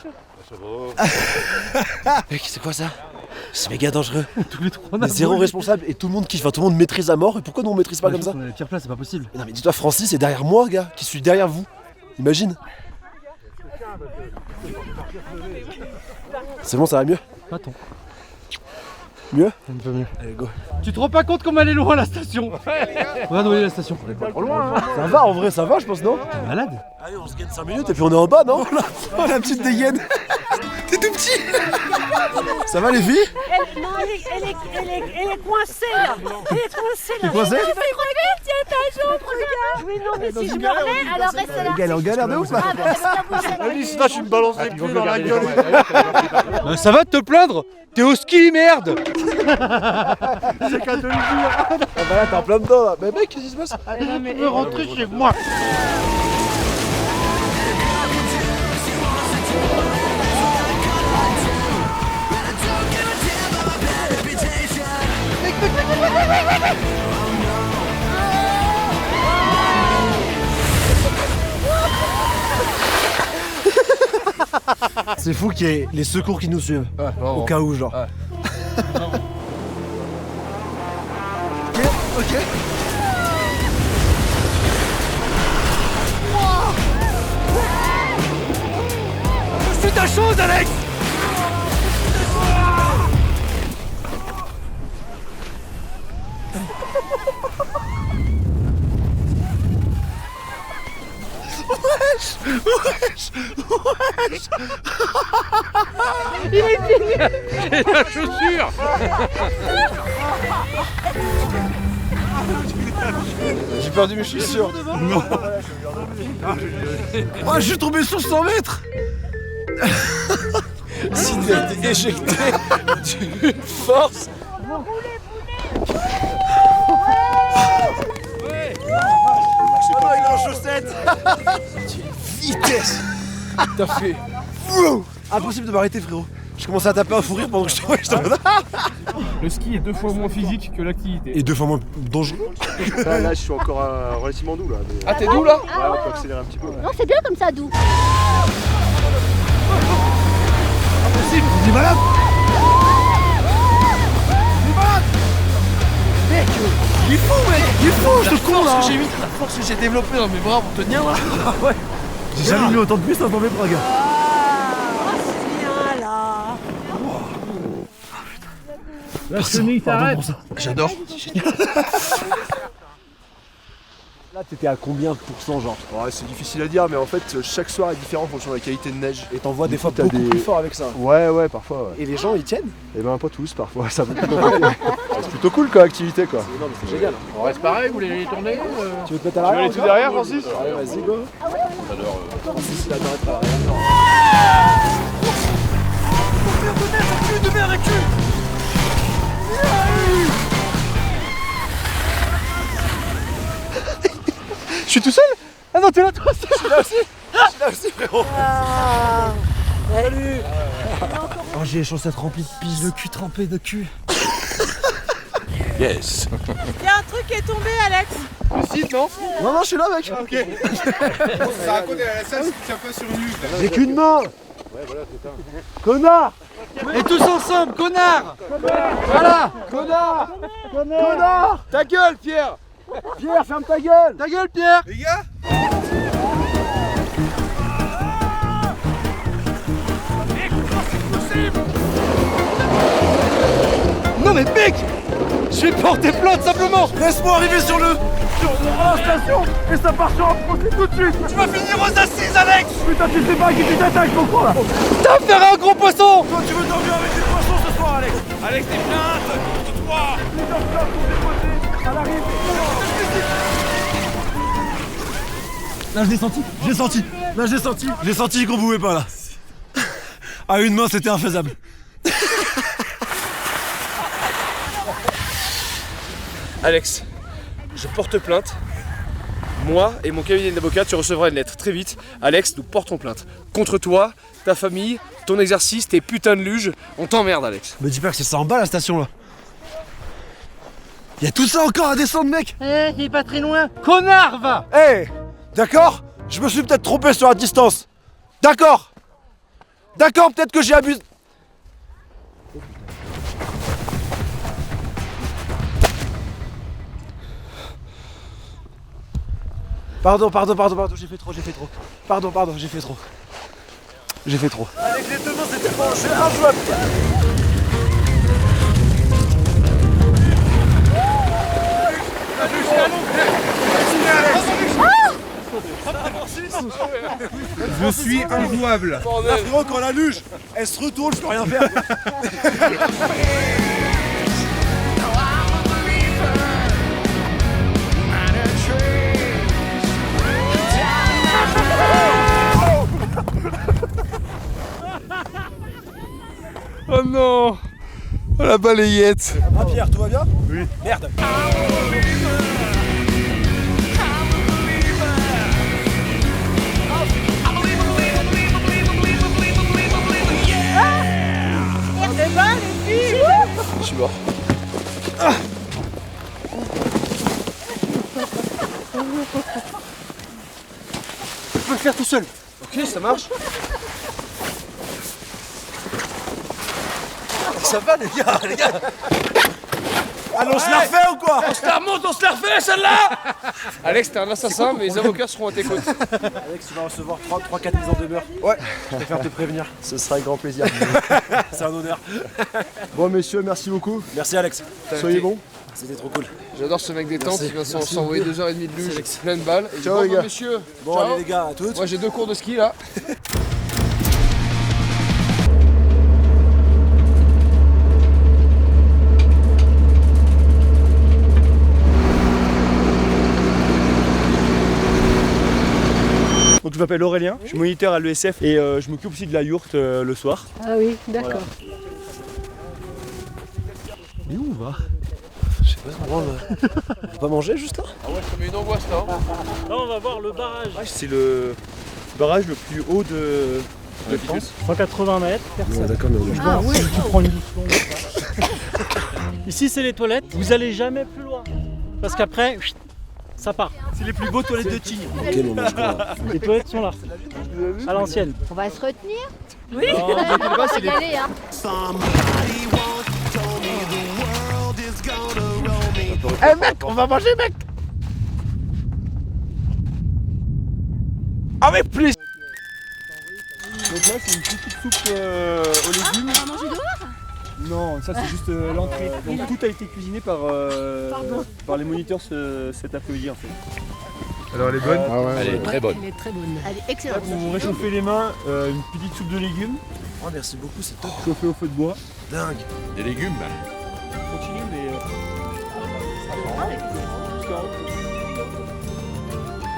Mec, c'est quoi ça? C'est méga dangereux. Tous les trois, on Mais a zéro volé. responsable et tout le monde kiffe, enfin tout le monde maîtrise à mort. Et pourquoi nous on maîtrise pas comme ça? On a la pire place, c'est pas possible. Non mais dis-toi, Francis est derrière moi, gars, qui suis derrière vous. Imagine. C'est bon, ça va mieux? Attends. Mieux? Un peu mieux. Allez, go. Tu te rends pas compte comme elle est loin la station? Regarde où est la station. On est pas trop loin, hein. Ça va, en vrai, ça va, je pense, non? T'es malade? Allez, on se gagne 5 minutes et puis on est en bas, non? Oh la petite dégaine. T'es tout petit. Ça va les filles? Non, elle est coincée là. Elle est coincée là. T'es coincée? Tu fais quoi? Tiens ta jambe, regarde. Oui, non, mais si je me remets, alors reste là. Elle est en galère de ouf là. Ah, bah, reste là, Alice, là, je me balance des pieds dans la gueule. Ça va de te plaindre? T'es au ski, merde! C'est qu'à te le dire. Ah bah là, t'es en plein dedans là. Mais mec, qu'est-ce qui se passe? Je veux rentrer chez moi. C'est fou qu'il y ait les secours qui nous suivent. Au cas où, genre. Ok. C'est ta chose, Alex! Et la chaussure. J'ai perdu mes chaussures. Non. Oh, je suis tombé sur 100 mètres. Sidney a été éjecté d'une force. Avec leurs chaussettes. Vitesse. T'as fait. Impossible de m'arrêter, frérot. Je commençais à taper un fou rire pendant que je t'en Le ski est 2 fois moins physique que l'activité. Et 2 fois moins dangereux. Là, je suis encore relativement doux là. Mais... Ah, t'es doux là? Ouais, on peut accélérer un petit peu. Non, c'est bien comme ça, doux. Impossible, il est malade. Mec, il est fou, mec. Il est fou, ce con là. J'ai mis la force que j'ai développée dans mes bras pour tenir là. Ouais. J'ai jamais mis autant de puissance dans mes bras, gars. Viens là. La chenille s'arrête. J'adore. Là, t'étais à combien de pourcents, genre? Ouais, c'est difficile à dire, mais en fait, chaque soir est différent en fonction de la qualité de neige. Et t'en vois des fois t'as beaucoup des- plus fort avec ça. Ouais, parfois. Ouais. Et les gens, ils tiennent? Et ben, pas tous, parfois. Ça c'est plutôt cool comme activité, quoi. Non, mais c'est génial. On reste pareil, vous voulez les tourner Tu veux te mettre à l'arrière? aller tout derrière, Francis? Allez, vas-y, go. Francis, il adore être à l'arrière. Je suis tout seul? Ah non, t'es là, toi aussi. Je suis là aussi, frérot. Salut. Oh, j'ai les chaussettes remplies de pisse. Le cul trempé de cul. Yes. Il y a un truc qui est tombé, Alex. Non, je suis là, mec. Ok. Ça à côté de la salle, si tu tiens pas sur une hutte. J'ai qu'une main. Connard. Et tous ensemble, connard! Voilà. Connard. Ta gueule, Pierre! Pierre, ferme ta gueule. Ta gueule, Pierre! Les gars? Non mais mec! Je vais porter plainte simplement! Laisse-moi arriver sur la station et ça part sur un procès tout de suite. Tu vas finir aux assises, Alex! Putain, tu sais pas qui tu t'attaques, mon con là. T'as affaire à un gros poisson! Toi, tu veux dormir avec des poissons ce soir, Alex. Alex, t'es plainte contre toi. Les plaintes sont déposées à l'arrivée. Là, je l'ai senti. Là, j'ai senti qu'on pouvait pas là. À une main, c'était infaisable. Alex, je porte plainte. Moi et mon cabinet d'avocat, tu recevras une lettre très vite. Alex, nous portons plainte. Contre toi, ta famille, ton exercice, tes putains de luges. On t'emmerde, Alex. Me dis pas que c'est ça en bas la station là. Y'a tout ça encore à descendre, mec. t'es pas très loin. Connard, va! Eh, d'accord. Je me suis peut-être trompé sur la distance. D'accord, peut-être que j'ai abusé. Pardon, j'ai fait trop. Pardon, j'ai fait trop. Avec les deux mains, c'était bon, je suis injouable. Je suis injouable. Frérot, quand la luge, elle se retourne, je peux rien faire. Oh non! Oh, la balayette! Ah Pierre, tout va bien? Oui. Merde. C'est bon les filles. Je suis mort. Je peux le faire tout seul. Ok, ça marche. Ça va les gars. Allez, on se la refait ou quoi? On se la remonte, on se la refait celle-là. Alex, t'es un assassin, mais les avocats seront à tes côtés. Alex, tu vas recevoir 3-4 mises en demeure. Ouais. Je préfère te prévenir. Ce sera un grand plaisir. C'est un honneur. Bon, messieurs, merci beaucoup. Merci Alex. Soyez bons. C'était trop cool. J'adore ce mec des tentes, Merci. il vient Merci. s'envoyer 2h30 de luge, Alex. pleine balle. Et Ciao, les gars. messieurs. Bon, Ciao. allez les gars, à toutes. Moi j'ai 2 cours de ski là. Donc je m'appelle Aurélien, je suis moniteur à l'ESF et je m'occupe aussi de la yourte le soir. Ah oui, d'accord. Mais où on va? Je sais pas, on va pas manger juste là? Ah ouais, je te mets une angoisse là. Là, on va voir le barrage. C'est le barrage le plus haut de France. 180 mètres. Ouais, d'accord, mais on Ah oui. Tu prends une douce. Ici, c'est les toilettes. Vous allez jamais plus loin. Parce qu'après, ça part. C'est les plus beaux toilettes de Tignes. Ok, mais on mange quoi là? Les toilettes sont là. À l'ancienne. On va se retenir. Oui. On va y aller, hein. Eh mec, on va manger mec. Avec plus. Donc là c'est une petite soupe aux légumes. On va manger dehors. Non, ça c'est juste l'entrée. Donc tout a été cuisiné par les moniteurs cet après-midi en fait. Alors elle est bonne? Elle est très bonne. Elle est très bonne. Elle est excellente. Pour vous réchauffer les mains, une petite soupe de légumes Oh, merci beaucoup, c'est top. chauffée au feu de bois. Dingue. Des légumes. Continue mais...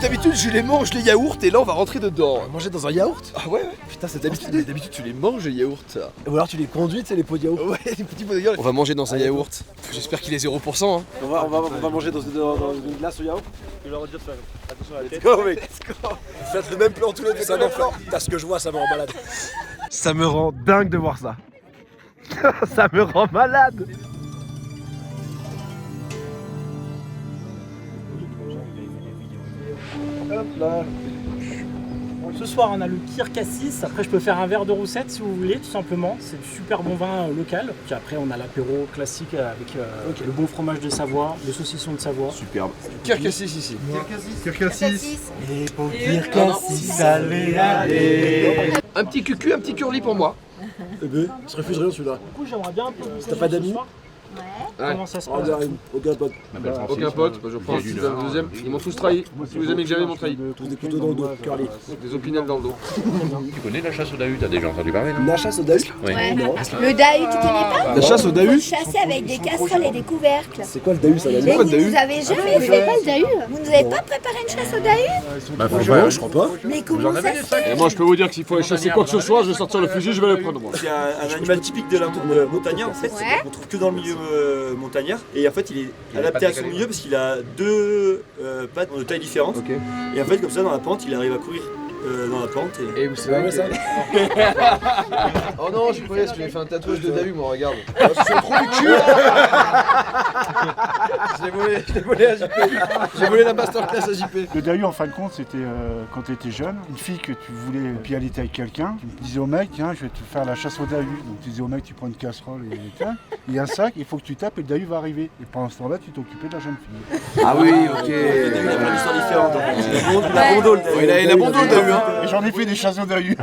D'habitude je les mange les yaourts et là on va rentrer dedans. Manger dans un yaourt? Ah ouais. Putain c'est d'habitude tu les manges les yaourts ça. Ou alors tu les conduis, tu sais, les pots de yaourt? Ouais les petits pots de yaourt. On va manger dans un yaourt. J'espère qu'il est 0%. Hein. On va manger dans une glace au yaourt? Je vais leur dire de faire attention à la tête. Go mec, faites le même plan tous les deux, ça m'enfle. T'as ce que je vois, ça me rend malade. Ça me rend dingue de voir ça. Ça me rend malade. Hop là. Ce soir, on a le Kir Cassis. Après, je peux faire un verre de roussette si vous voulez, tout simplement. C'est du super bon vin local. Puis après, on a l'apéro classique avec le bon fromage de Savoie, le saucisson de Savoie. Superbe. Kirkassis ici. Kirkassis. Et pour Kirkassis, allez. Un petit cucu, un petit curly pour moi. Eh ben, il se refuse rien celui-là. Du coup, j'aimerais bien un peu vous T'as pas d'amis? Ouais. Comment ça se Oh, passe? aucun pote. Aucun pote, bah, je prends un petit un deuxième. Ils m'ont tous trahi. Tous les amis que j'avais m'ont trahi. Tous des couteaux dans le dos, curly. Des opinels dans le dos. Tu connais la chasse au Dahu? T'as déjà entendu parler, non? La chasse au dahu? Ouais. Non. Le dahu, tu connais pas? La chasse au dahu? Chasser avec des casseroles et des couvercles. C'est quoi le dahu, ça? Mais vous nous avez jamais fait pas le dahu? Vous nous avez pas préparé une chasse au dahu? Bah, Ouais, je crois pas. Mais comment ça se fait? Et moi je peux vous dire que s'il faut aller chasser quoi que ce soit, je vais sortir le fusil, je vais le prendre moi. C'est un animal typique de la montagnard en fait, Ouais. qu'on trouve que dans le milieu montagnard. Et en fait il est adapté à son milieu parce qu'il a deux pattes de taille différente. Et en fait comme ça dans la pente il arrive à courir Dans la pente et... Et vous savez ouais, ça. Oh non, je lui ai fait un tatouage de Dahu, moi, regarde. Oh, c'est trop du cul. Je l'ai volé à JP. J'ai volé la masterclass à JP. Le Dahu, en fin de compte, c'était quand tu étais jeune, une fille que tu voulais, puis elle était avec quelqu'un, tu disais au mec, tiens, je vais te faire la chasse au Dahu. Donc tu disais au mec, tu prends une casserole et tiens, il y a un sac, il faut que tu tapes et le Dahu va arriver. Et pendant ce temps-là, tu t'occupais de la jeune fille. Ah oui, ok. Il a plein d'histoires différentes. La bondole. Il a bondole, Dahu, hein. Et j'en ai fait des chasses au Dahu.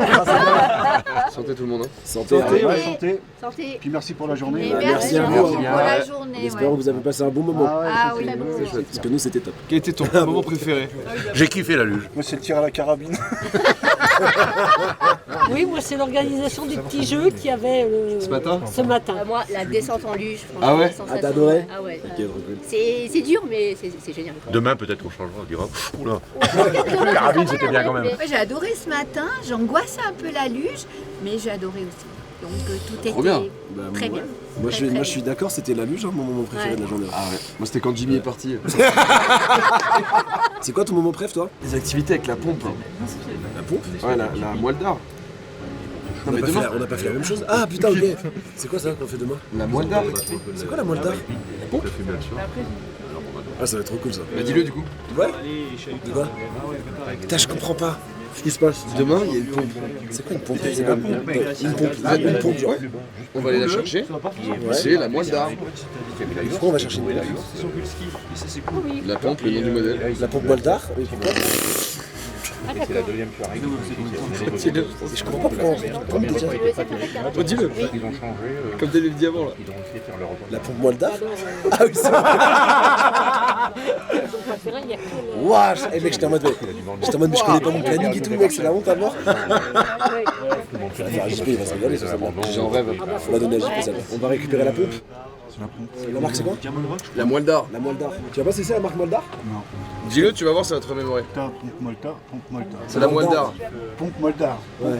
Santé tout le monde. Hein. Santé. Santé. Santé. Puis merci pour la journée. Merci à vous. pour la journée. J'espère que vous avez passé un bon moment. Ah oui, C'est chouette. Parce que nous, c'était top. Quel était ton moment préféré? J'ai kiffé la luge. Moi, c'est le tir à la carabine. Oui, moi, c'est l'organisation du petit jeu qu'il y avait ce matin. Moi, la descente en luge, franchement, Ah ouais. la sensation. Ah, t'as adoré? Ah ouais. Ok, trop cool. C'est dur, mais c'est génial. Demain, peut-être qu'on changera, on dira oula. Carabine, c'était bien quand même. Ouais, j'ai adoré ce matin, j'angoissais un peu la luge, mais j'ai adoré aussi. Donc tout était bien. très bien. Moi, je suis d'accord, c'était la luge, hein, mon moment préféré de la journée. Ah ouais. Moi, c'était quand Jimmy est parti. C'est quoi ton moment préf, toi? Les activités avec la pompe. La pompe? Ouais, la moelle d'art. On n'a pas fait la même chose. Ah putain, ok. C'est quoi ça qu'on fait demain? La moelle d'art. C'est quoi la moelle d'art? La pompe? Ah, ça va être trop cool ça. Bah dis-le du coup. Ouais? De quoi? Putain, je comprends pas. Ce qui se passe. Demain, il y a une pompe. C'est quoi une pompe? C'est pas une pompe, genre. On va aller la chercher. C'est la moelle d'art. Pourquoi on va chercher une pompe? La pompe, le nom du modèle. La pompe moelle d'art? Oui, pourquoi? C'est la deuxième plus arrivée. Je comprends pas pourquoi on pompe déjà. Dis-le. Ils ont changé. Comme t'as dit avant là. Ils ont essayé de faire leur repas. La pompe moelle d'art? Ah oui, c'est vrai. Ouah, mec, j'étais en mode, mais je connais pas mon planning et tout, mec, c'est la honte à mort. Il va se régaler sur ça. J'en rêve. On va donner à JP ça. On va récupérer la pompe. La marque c'est quoi? La moelle d'art. La moelle d'art. Tu vas pas cesser la marque moelle d'art? Non. Dis-le, tu vas voir, ça va te remémorer. Pompe Molta. C'est la moelle d'art. Pompe Molta. Ouais.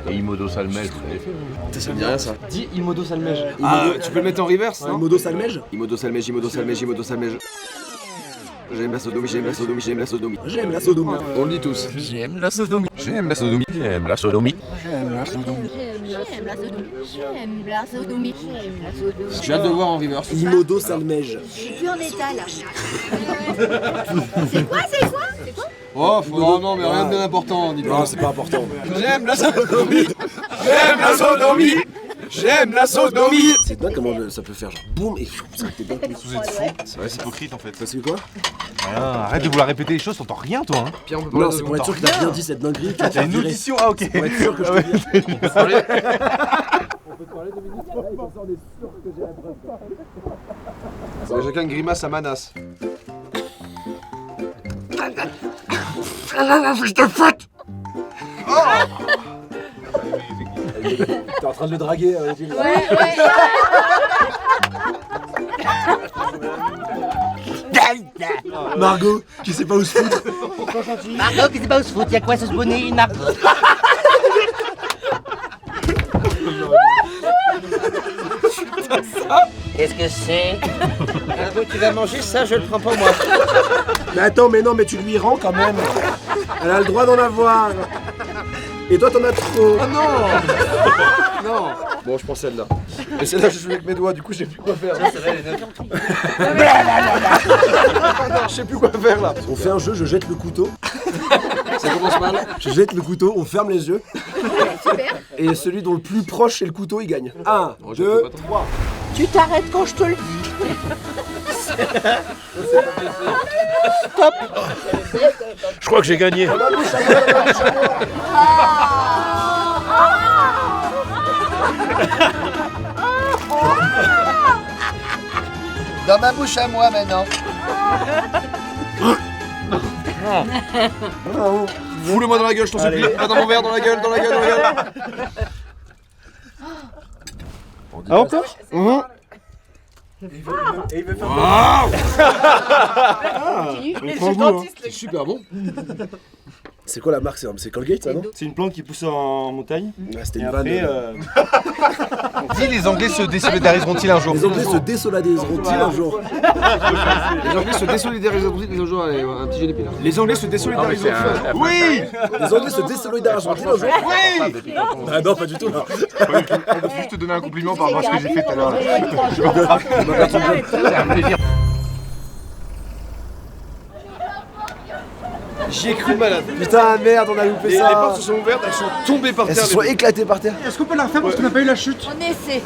Et Imodo Salmège, vous l'avez fait. Ça me dit rien ça. Dis Imodo Salmège. Ah, tu peux le mettre en reverse, non? Imodo Salmège? Imodo Salmège. J'aime la sodomie. J'aime la sodomie. On le dit tous. J'aime la sodomie. J'aime la sodomie. J'aime la sodomie. J'ai hâte de voir en reverse. Imodo Salmège. Je suis plus en état là. C'est quoi? Oh, non, mais rien de bien important. Non, c'est pas important. J'aime la sodomie. C'est dingue comment ça peut faire genre boum et ça t'es dingue. Vous êtes fous. Ouais, c'est hypocrite en fait. Parce que quoi? Arrête de vouloir répéter les choses, t'entends rien toi. Hein. Pierre, on peut Non, parler c'est de pour être sûr que t'as bien dit cette dinguerie. T'as une audition, ah ok. Pour être sûr que je te dis. On peut parler. C'est chacun une grimace à Manas. T'es en train de le draguer. Margot, qui sait pas où se foutre. Margot, qui sait pas où se foutre, y'a quoi ce bonnet, Margot? Qu'est-ce que c'est? Tu vas manger ça, je le prends pour moi. Mais attends, mais non, mais tu lui rends quand même. Elle a le droit d'en avoir. Et toi, t'en as trop. Oh non. Non. Bon, je prends celle-là. Et celle-là, je joue avec mes doigts, du coup, je sais plus quoi faire. Je sais plus quoi faire là. On fait un jeu, je jette le couteau. Ça commence mal. Je jette le couteau, on ferme les yeux. Super. Et celui dont le plus proche est le couteau, il gagne. 1, 2, 3. Tu t'arrêtes quand je te le dis. Stop. Je crois que j'ai gagné. Dans ma bouche à moi maintenant. Fous-le-moi dans la gueule, je t'en supplie. Pas dans mon verre, dans la gueule. Ah encore? Et il veut faire C'est super bon. C'est quoi la marque? C'est Colgate, ça, non? C'est une plante qui pousse en montagne. Ah, c'était Et une après, vanne. Si les Anglais se désolidariseront-ils un jour? Les Anglais se désolidariseront-ils un jour? Les Anglais se désolidariseront-ils un jour? Allez, un petit jeu d'épée là. Les Anglais se désolidariseront-ils un jour? Oui! Les Anglais se désolidariseront-ils un jour? Oui! Ah non, pas du tout, là. Je vais juste te donner un compliment par rapport à ce que j'ai fait tout à l'heure. C'est un plaisir. J'y ai cru malade. Putain, merde, on a loupé ça. Les portes se sont ouvertes, elles sont tombées par terre. Elles se sont éclatées par terre. Est-ce qu'on peut la refaire parce qu'on n'a pas eu la chute? On essaie.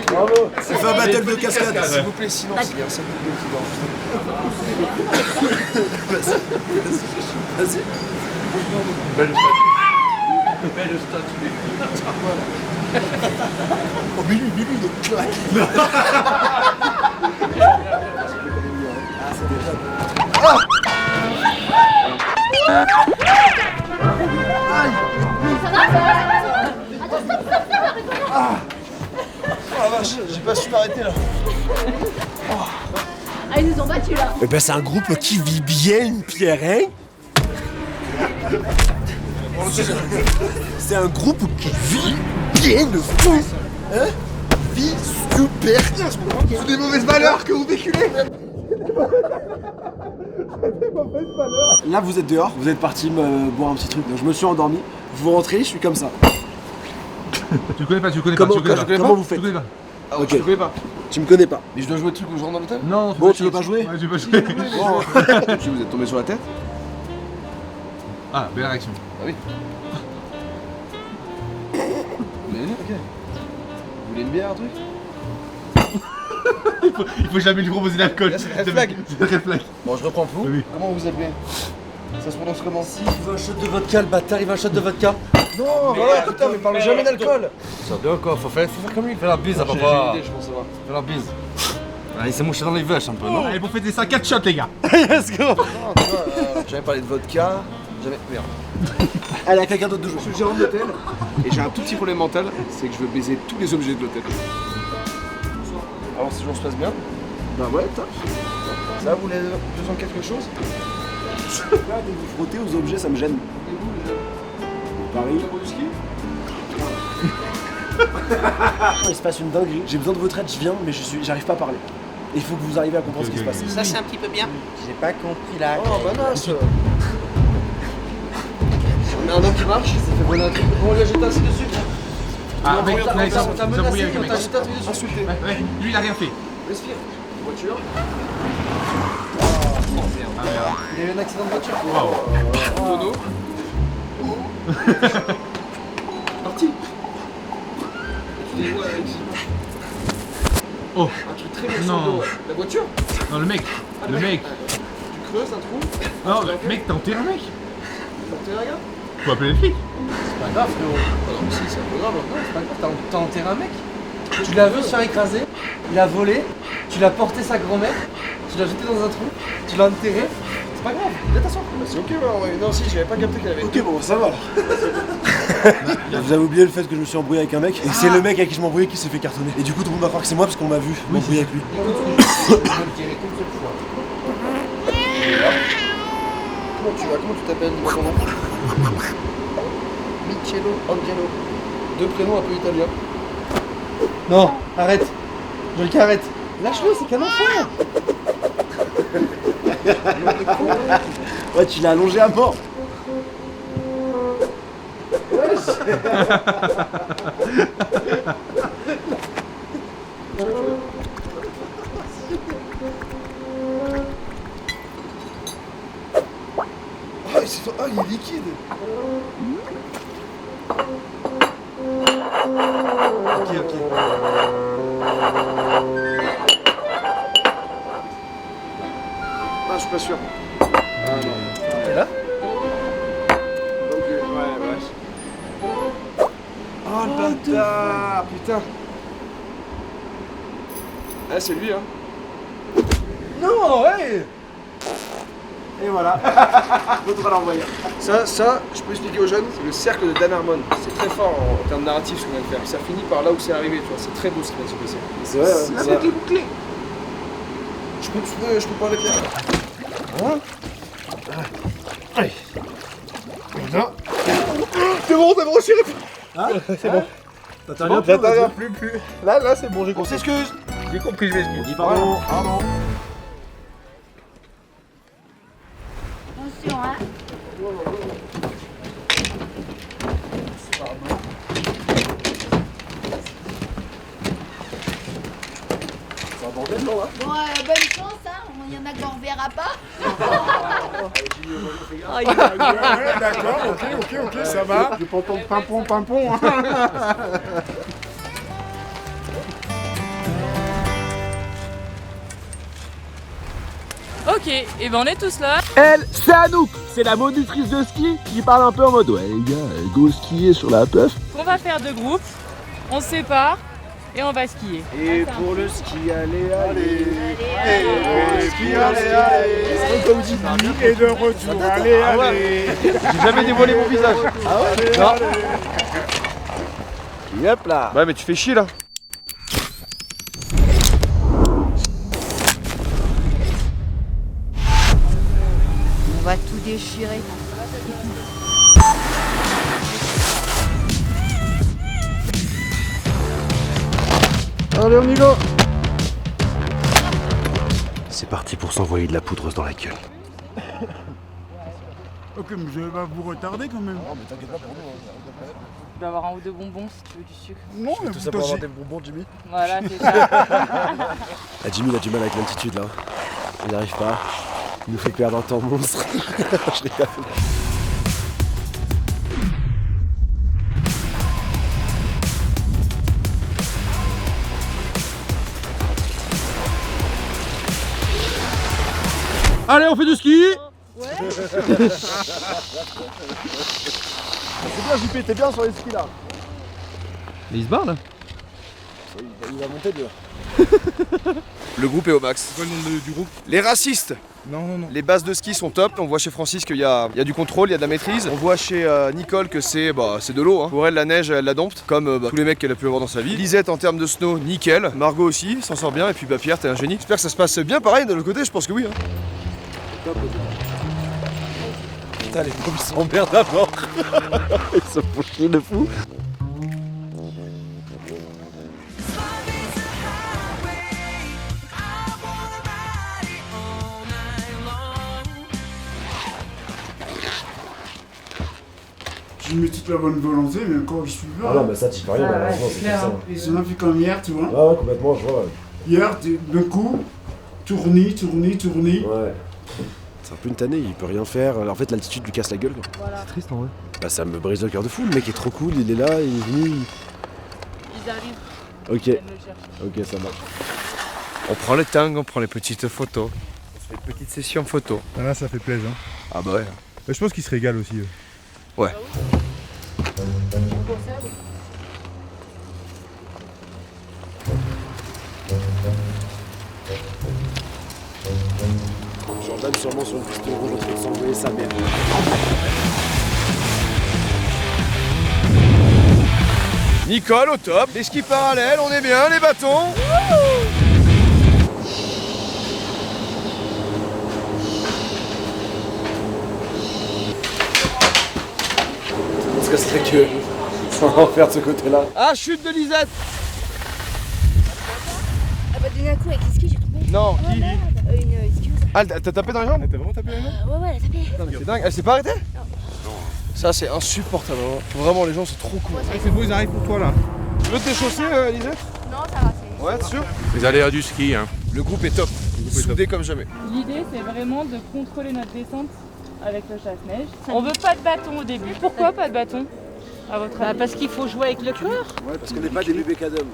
Bravo. C'est fait un battle de cascade. S'il vous plaît, silence. Il y a un sac de qui dort. Vas-y. Belle statue. Oh, mais lui, il est claque. Oh la vache, j'ai pas su m'arrêter là. Ah, ils nous ont battus là. Eh ben, c'est un groupe qui vit bien, Pierre, hein? C'est un groupe qui vit bien le fou, hein? Vit super bien. C'est des mauvaises valeurs que vous véhiculez. Là, vous êtes dehors, vous êtes parti me boire un petit truc, donc je me suis endormi. Vous rentrez, je suis comme ça. Tu connais pas, Comment vous faites? Tu connais pas. Ah, ok. Je te connais pas. Tu me connais pas. Mais je dois jouer le truc où je rentre dans l'hôtel? Non, bon, tu veux pas jouer? Ouais, je veux pas jouer. Bon. Si vous êtes tombé sur la tête? Ah, belle réaction. Ah oui. Mais ok. Vous voulez une bière, un truc? il faut jamais lui proposer d'alcool. C'est le red flag. C'est le red flag. Bon, je reprends tout. Oui. Comment vous appelez? Ça se prononce comment? Si, il veut un shot de vodka, le bâtard, il veut un shot de vodka. Non, voilà, putain, mais parle jamais d'alcool. Ça doit quoi, faut faire comme lui, il fait la bise à J'ai papa. une idée, je pense savoir. Fais la bise. Ah, il s'est mouché dans les vaches un peu, non? Allez, pour fêter ça, 4 shots, les gars. Let's go. Non, tu vois, jamais parlé de vodka, jamais. Merde. Allez, à quelqu'un d'autre de jouer. Je suis le gérant de l'hôtel et j'ai un tout petit problème mental, c'est que je veux baiser tous les objets de l'hôtel. Alors, si jour se passe bien? Bah ouais, top. Ça, vous avez besoin de quelque chose? Là, de vous frotter aux objets, ça me gêne. Paris. Il se passe une dinguerie. J'ai besoin de votre aide, je viens, mais j'arrive pas à parler. Et il faut que vous arriviez à comprendre ce qui se passe. Ça, c'est un petit peu bien. J'ai pas compris là. Oh, banasse. On a un homme qui marche, ça fait voler un truc. On lui a jeté un truc dessus. Ah, mec, on là, ils t'a sont menacé, embrouillés avec le on mec. t'a jeté un truc dessus. Insulté. Ouais, lui, il a rien fait. Respire. Voiture. Ah, merde. Il y a eu un accident de voiture. Wow. Tonneau. Parti. Tu dis quoi avec? Oh. Un truc très bien Non. sur le dos. La voiture? Non, le mec. Le mec. Tu creuses un trou? Non, mec, t'as enterré un mec. T'as enterré un gars? Faut appeler les flics. C'est pas grave, frérot. Ah non, mais si, c'est un peu grave. Non, c'est pas grave, t'as enterré un mec. Tu l'as vu se faire écraser, il a volé, tu l'as porté sa grand-mère, tu l'as jeté dans un trou, tu l'as enterré. C'est pas grave, fais attention. Bah, c'est ok, ouais. Non, si, j'avais pas capté qu'elle avait. Ok, bon, ça va. Vous avez oublié le fait que je me suis embrouillé avec un mec et que c'est le mec avec qui je m'embrouillais qui s'est fait cartonner. Et du coup, tout le monde va croire que c'est moi parce qu'on m'a vu m'embrouiller avec lui. Je vais le tirer qu'une seule fois. Comment tu vas? Comment tu t'appelles? Dis-moi ton nom. Michello Angelo. Deux prénoms un peu italiens. Non, arrête. Je le carrette. Lâche-le, c'est qu'un enfant. Ouais, tu l'as allongé à mort. Ah, il est liquide. Ok. Ah, je suis pas sûr. Ah non. Et là? Ok, ouais. Oh le bâtard, putain. Ah, c'est lui, hein. Non, ouais. Et voilà. Faudra l'envoyer. Ça, je peux expliquer aux jeunes, c'est le cercle de Dan Harmon. C'est très fort en termes narratifs ce qu'on vient de faire. Ça finit par là où c'est arrivé, tu vois. C'est très beau ce qui vient de se passer. C'est vrai, ouais. La boucle est bouclée. Je peux parler bien. Hein? Allez. Voilà. C'est bon, j'irai plus. Ah, c'est bon. T'interviens plus. Là, c'est bon, j'ai compris. On s'excuse. J'ai compris, je m'excuse. Dis pardon. Pardon. Attention, hein. C'est un bordel, non, là? Bon, bonne chance, hein. Il y en a qu'on reverra pas. Ouais, d'accord, ok, ça va. Je peux entendre pimpon. Ok, et ben on est tous là. Elle, c'est Anouk, c'est la monitrice de ski qui parle un peu en mode ouais les gars, go skier sur la puff. On va faire deux groupes, on se sépare et on va skier. Et pour le ski, allez. Le ski, allez. Comme dit Mimi, et de retour, allez. J'ai jamais dévoilé mon visage. Ah ouais? Non. Et hop là. Ouais, mais tu fais chier là. On va tout déchirer. Allez, on y va. C'est parti pour s'envoyer de la poudreuse dans la gueule. Ok, mais je vais pas vous retarder quand même. Non, mais t'inquiète pas pour nous. Tu peux avoir un ou deux bonbons si tu veux du sucre. Non, mais tout ça pour avoir des bonbons, Jimmy. Voilà, c'est ça. Ah, Jimmy, il a du mal avec l'altitude là. Il n'arrive pas. Il nous fait perdre un temps monstre. Je l'ai pas fait. Allez, on fait du ski. C'est bien, JP, t'es bien sur les skis là. Mais il se barre là. Il va monter dehors. Le groupe est au max. C'est quoi le nom du groupe? Les racistes. Non. Les bases de ski sont top. On voit chez Francis qu'il y a du contrôle, il y a de la maîtrise. On voit chez Nicole que c'est de l'eau. Hein. Pour elle, la neige, elle la dompte, comme tous les mecs qu'elle a pu avoir dans sa vie. Lisette, en termes de snow, nickel. Margot aussi, s'en sort bien. Et puis Pierre, t'es un génie. J'espère que ça se passe bien pareil de l'autre côté, je pense que oui. Hein. Putain, les bombes sont bien d'abord. Ils se font chier de fou. J'ai mis toute la bonne volonté, mais encore je suis là. Ah non, mais ça, tu peux rien, malheureusement, c'est comme ça. Ils ont fait comme hier, tu vois. Ouais, complètement, je vois. Hier, d'un coup, tournis. Ouais. C'est un peu une tannée, il peut rien faire. En fait, l'altitude lui casse la gueule, quoi. Voilà. C'est triste en vrai. Bah, ça me brise le cœur de fou. Le mec est trop cool, il est là, il est venu. Ils arrivent. Ok. Ils viennent le chercher. Ok, ça marche. On prend les tangs, on prend les petites photos. On se fait une petite session photo. Ah là, ça fait plaisir. Ah bah ouais. Je pense qu'ils se régalent aussi. Ouais. Jordan sûrement sur une piste rouge en train de s'envoyer sa mère. Nicole au top, les skis parallèles, on est bien, les bâtons. Parce que c'est que ça va en faire de ce côté-là. Ah, chute de Lisette. Ah bah d'un coup, qu'est-ce que j'ai trouvé? Non, qui Une excuse. Ah, t'as tapé dans les jambes? T'as vraiment tapé les jambes? Ouais, elle a tapé. Non mais c'est dingue, elle s'est pas arrêtée? Non. Ça c'est insupportable, vraiment les gens c'est trop cool. C'est beau, ils arrivent pour toi là. Tu veux te déchausser Lisette? Non, ça va, c'est... Ouais, t'es sûr? Les aléas du ski, hein. Le groupe est top, soudé comme jamais. L'idée, c'est vraiment de contrôler notre descente avec le chasse-neige. On veut pas de bâton au début. Pourquoi pas de bâton, à votre avis? Parce qu'il faut jouer avec le cœur. Ouais, parce qu'on n'est pas des bébés cadom.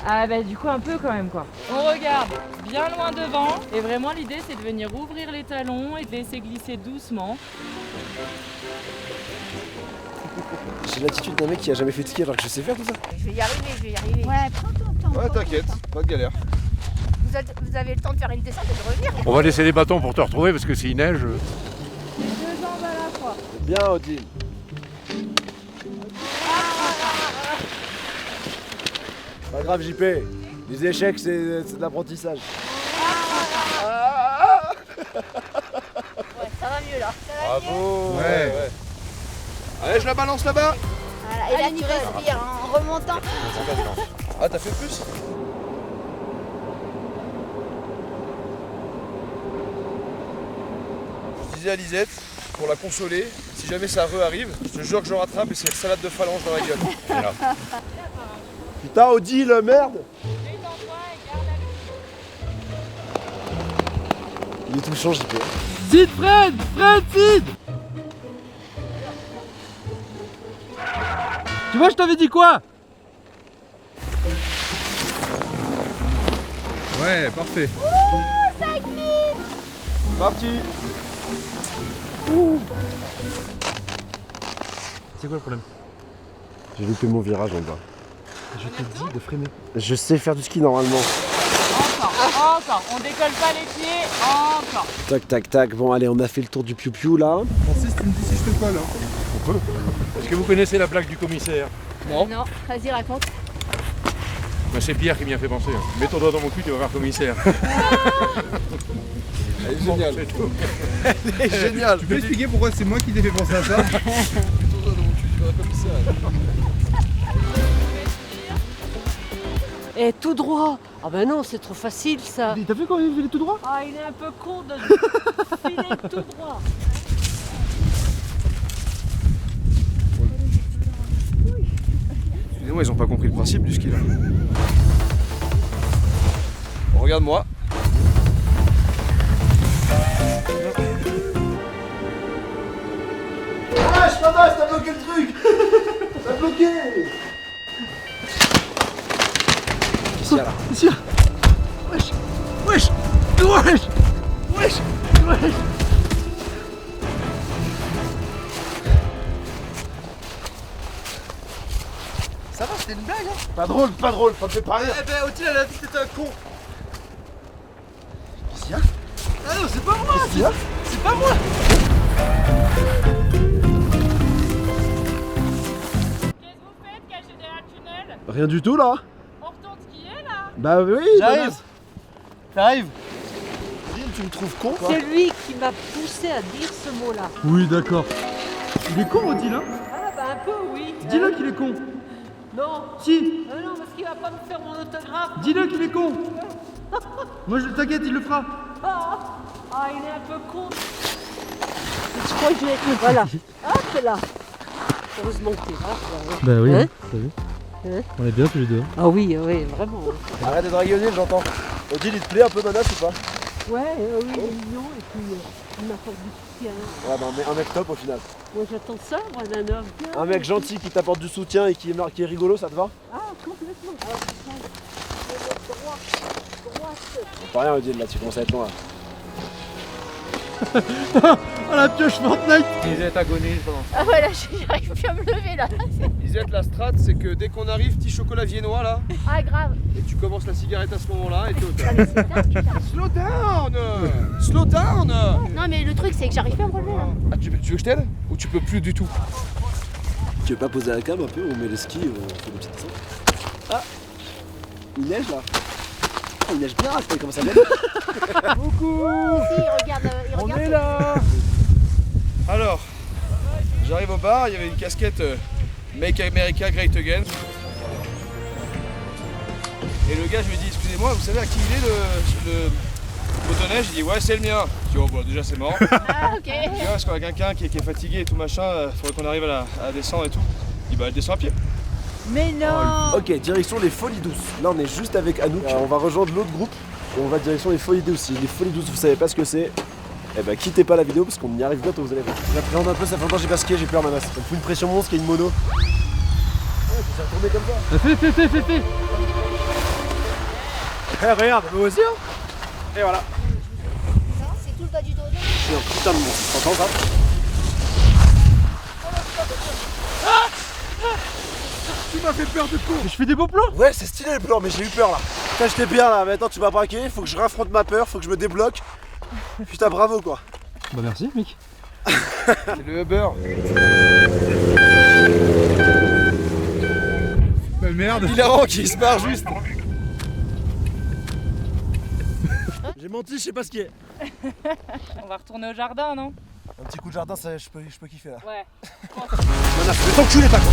Ah bah du coup un peu quand même quoi. On regarde bien loin devant et vraiment l'idée c'est de venir ouvrir les talons et de laisser glisser doucement. J'ai l'attitude d'un mec qui a jamais fait de ski alors que je sais faire tout ça. Je vais y arriver. Ouais, prends ton temps. Ouais, t'inquiète, pas de galère. vous avez le temps de faire une descente et de revenir. On va laisser les bâtons pour te retrouver parce que s'il neige. 2 jambes à la fois. Bien, Odile. Pas grave, JP. Les échecs, c'est de l'apprentissage. Ouais, ça va mieux là. Bravo. Ouais. Allez, je la balance là-bas. Voilà, et là tu respires en remontant. Ah, t'as fait plus? Je disais à Lisette, pour la consoler, si jamais ça arrive, je te jure que je rattrape et c'est une salade de phalange dans la gueule. Voilà. Putain, Odile, merde! Il est touchant, JP. Sid, Fred! Fred, Sid! Tu vois, je t'avais dit quoi? Ouais, parfait. Parti. C'est quoi le problème? J'ai loupé mon virage en bas. Je te dis de freiner. Je sais faire du ski normalement. Encore, on décolle pas les pieds, encore. Tac, tac, tac. Bon, allez, on a fait le tour du piou-piou là. Francis, tu me dis si je te colle. On peut. Est-ce que vous connaissez la blague du commissaire? Non, vas-y, raconte. Bah, c'est Pierre qui m'y a fait penser. Mets ton doigt dans mon cul, tu vas voir commissaire. Elle est géniale. C'est tout. Elle est géniale. Tu peux expliquer pourquoi c'est moi qui t'ai fait penser à ça? Mets ton doigt dans mon cul, tu vas voir commissaire. Et tout droit. Ah ben non, c'est trop facile ça. T'as vu quand il est tout droit? Ah, il est un peu con de filer tout droit. Excusez-moi, ils ont pas compris le principe du ski là. Bon, regarde-moi. Wesh, Manas, t'as bloqué le truc! T'as bloqué! Qu'est-ce qu'il y a là? Qu'est-ce qu'il y a? Wesh! Wesh! Wesh! Wesh! Wesh! Ça va, c'était une blague hein? Pas drôle, ça me fait pas rire! Eh ben, Odile, elle a dit que t'étais un con. Qu'est-ce qu'il y a? Ah non, c'est pas moi. Qu'est-ce qu'il y a? C'est pas moi. Qu'est-ce que vous faites caché derrière le tunnel? Rien du tout là! On retourne skier là? Bah oui! J'arrive. T'arrives? Odile, tu me trouves con? C'est lui qui m'a poussé à dire ce mot-là. Oui, d'accord. Il est con, Odile, hein? Ah bah un peu, oui. Dis-le qu'il est con. Non. Si. Non, parce qu'il va pas me faire mon autographe. Dis-le qu'il est con. Moi, je t'inquiète, il le fera. Ah, il est un peu con. Je crois que je l'ai. Voilà. Ah, c'est là. Heureusement que t'es là. Bah oui, Hein t'as vu? Hein? On est bien tous les deux. Ah oui, oui, vraiment. Arrête de draguer Odile, j'entends. Odile, il te plaît un peu Manas ou pas? Ouais, oui, il est mignon et puis il m'apporte du soutien. Ouais, bah un mec top au final. Moi j'attends ça, moi, d'un homme. Bien. Un mec gentil qui t'apporte du soutien et qui est rigolo, ça te va? Ah, complètement. Alors, droit, droite. Pas rien Odile, là, tu commences à être loin là. Ah, la pioche Fortnite. Lisette agonise pendant Ah voilà, j'arrive plus à me lever là. Lisette, la strat, c'est que dès qu'on arrive, petit chocolat viennois là, Ah grave. et tu commences la cigarette à ce moment-là et t'es au top. Slow down. Slow down. Non mais le truc c'est que j'arrive plus à me relever là. Ah, tu veux que je t'aide? Ou tu peux plus du tout? Tu veux pas poser la cam un peu? On met les skis, on fait des petites descentes. Ah! Il neige là? Oh, il neige bien, c'est comment ça neige? Coucou. Si, il regarde. On est là. Alors, j'arrive au bar, il y avait une casquette Make America Great Again. Et le gars, je lui dis, excusez-moi, vous savez à qui il est le motoneige? Il dit, ouais, c'est le mien. Je dis, oh, bon, déjà, c'est mort. Ah, ok. Tu vois, parce qu'on a quelqu'un qui est fatigué et tout machin, faudrait qu'on arrive à la descendre et tout. Il dit, bah, elle descend à pied. Mais non. Ok, direction les Folies Douces. Là, on est juste avec Anouk. On va rejoindre l'autre groupe et on va direction les Folies Douces. Si les Folies Douces, vous savez pas ce que c'est, eh ben, quittez pas la vidéo parce qu'on y arrive bientôt, vous allez voir. J'appréhende un peu, ça fait longtemps que j'ai pas skié, j'ai peur, Manas. Ça me fout une pression monstre qu'il y a une mono. Ouais, tu sais tourner comme ça. Fais. Eh, regarde, moi aussi, hein. Et voilà. C'est tout le bas du dos. Je suis un putain de monstre, t'entends ça? Tu m'as fait peur de con. Je fais des beaux plans. Ouais, c'est stylé les plans, mais j'ai eu peur là. Putain, j'étais bien là, maintenant tu m'as braqué, faut que je raffronte ma peur, faut que je me débloque. Putain, bravo quoi. Bah merci mec. C'est le Uber. Bah merde. Hilarant qui se barre juste. J'ai menti, je sais pas ce qui est. On va retourner au jardin, non? Un petit coup de jardin, ça, je peux kiffer là. Ouais. Manas, mais t'enculé ta con.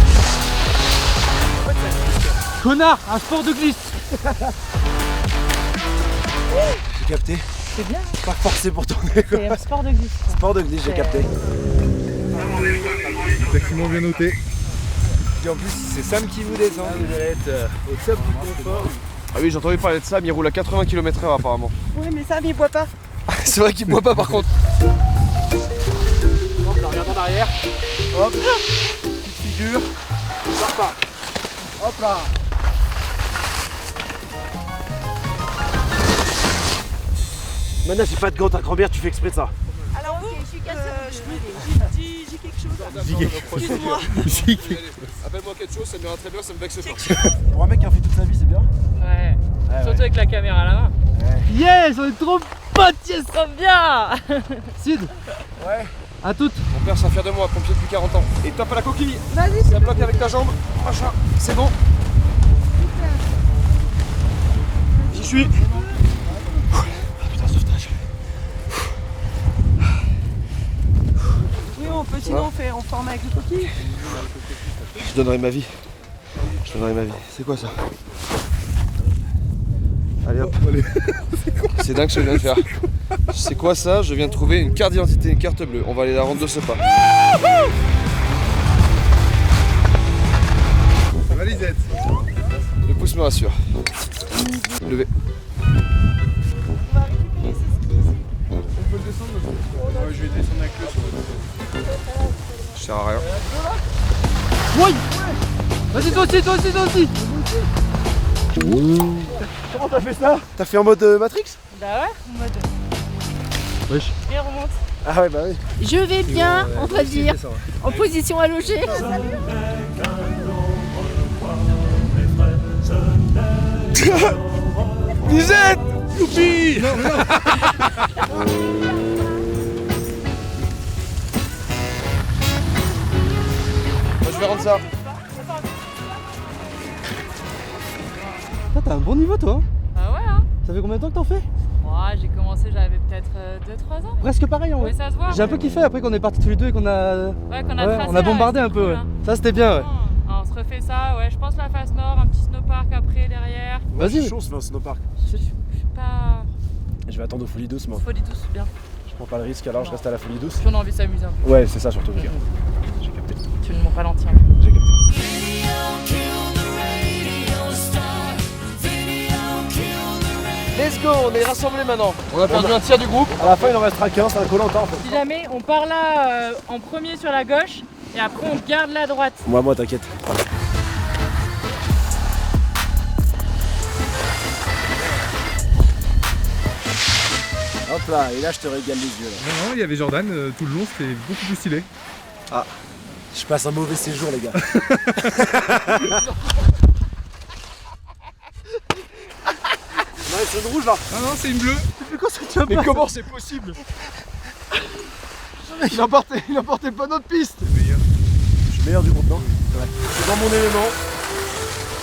Connard, un sport de glisse. J'ai capté. C'est bien. Pas forcé pour tourner quoi. C'est un sport de glisse. Sport de glisse, j'ai capté. Effectivement bien noté. Et en plus, c'est Sam qui vous descend. Vous allez être au top du confort. Ah oui, j'ai entendu parler de Sam, il roule à 80 km/h apparemment. Oui, mais Sam, il boit pas. C'est vrai qu'il boit pas par contre. Hop là, regarde en arrière. Hop. Petite figure. Ça repart. Hop là. Maintenant, j'ai pas de gants, ta grand-mère, tu fais exprès de ça. Alors, ok, je suis cassée. J'ai quelque chose. Excuse-moi. Appelle-moi quelque chose, ça m'ira très bien, ça me vexe pas. Pour un mec qui en fait toute sa vie, c'est bien. Ouais. Surtout avec la caméra à la main. Yes, on est trop potes, yes. Trop bien. Sid. Ouais. À toutes. Mon père sera fier de moi, pompier depuis 40 ans. Et tape à la coquille. Vas-y. Ça bloque avec ta jambe. Machin, c'est bon. J'y suis. Putain, sauvetage. Oui, on peut sinon on forme avec le coquille. Je donnerai ma vie. Je donnerai ma vie. C'est quoi ça? Allez hop. C'est dingue ce que je viens de faire. C'est quoi ça? Je viens de trouver une carte d'identité, une carte bleue. On va aller la rendre de ce pas. La valisette. Le pouce me rassure. Levez. On va récupérer ses skis ici. On peut le descendre Ouais, je vais descendre avec le Je sers à rien. Oui. Vas-y, toi aussi, toi aussi, toi aussi. Comment t'as fait ça? T'as fait en mode Matrix? Bah ouais, en mode. Wesh. Et on remonte. Ah ouais, bah oui. Je vais bien, on va dire. En position allongée. Lisette! Youpi! Moi, je vais rendre ça. T'as un bon niveau toi. Ah ouais, hein. Ça fait combien de temps que t'en fais? Moi, j'ai commencé, j'avais peut-être 2-3 ans. Presque pareil en vrai. Oui, ça se voit. J'ai un peu kiffé après qu'on est partis tous les deux et qu'on a. Ouais, qu'on a tracé, on a bombardé là, un peu. c'était Ouais. cool, hein. Ça c'était bien ouais. On se refait ça, ouais, je pense la face nord, un petit snowpark après, derrière. Vas-y. Je chaud, un snowpark. Je suis pas... Je vais attendre aux folies douces, moi. Folie douce, bien. Je prends pas le risque, alors je reste à la folie douce. Puis on a envie de s'amuser un peu. Ouais, c'est ça surtout. J'ai capté. Tu me ralentis un peu. J'ai capté. Let's go, on est rassemblés maintenant. On a perdu un tiers du groupe. À la fin, il en restera qu'un, c'est un Koh-Lanta en fait. Si jamais on part là en premier sur la gauche et après on garde la droite. Moi, t'inquiète. Hop là, et là je te régale les yeux là. Non, il y avait Jordan tout le long, c'était beaucoup plus stylé. Ah, je passe un mauvais séjour les gars. Non, c'est une rouge là. Ah non, c'est une bleue. Mais quoi ça tient pas? Mais comment c'est possible? Il emportait pas notre piste. Je suis meilleur du groupe, non? Ouais. Je suis dans mon élément.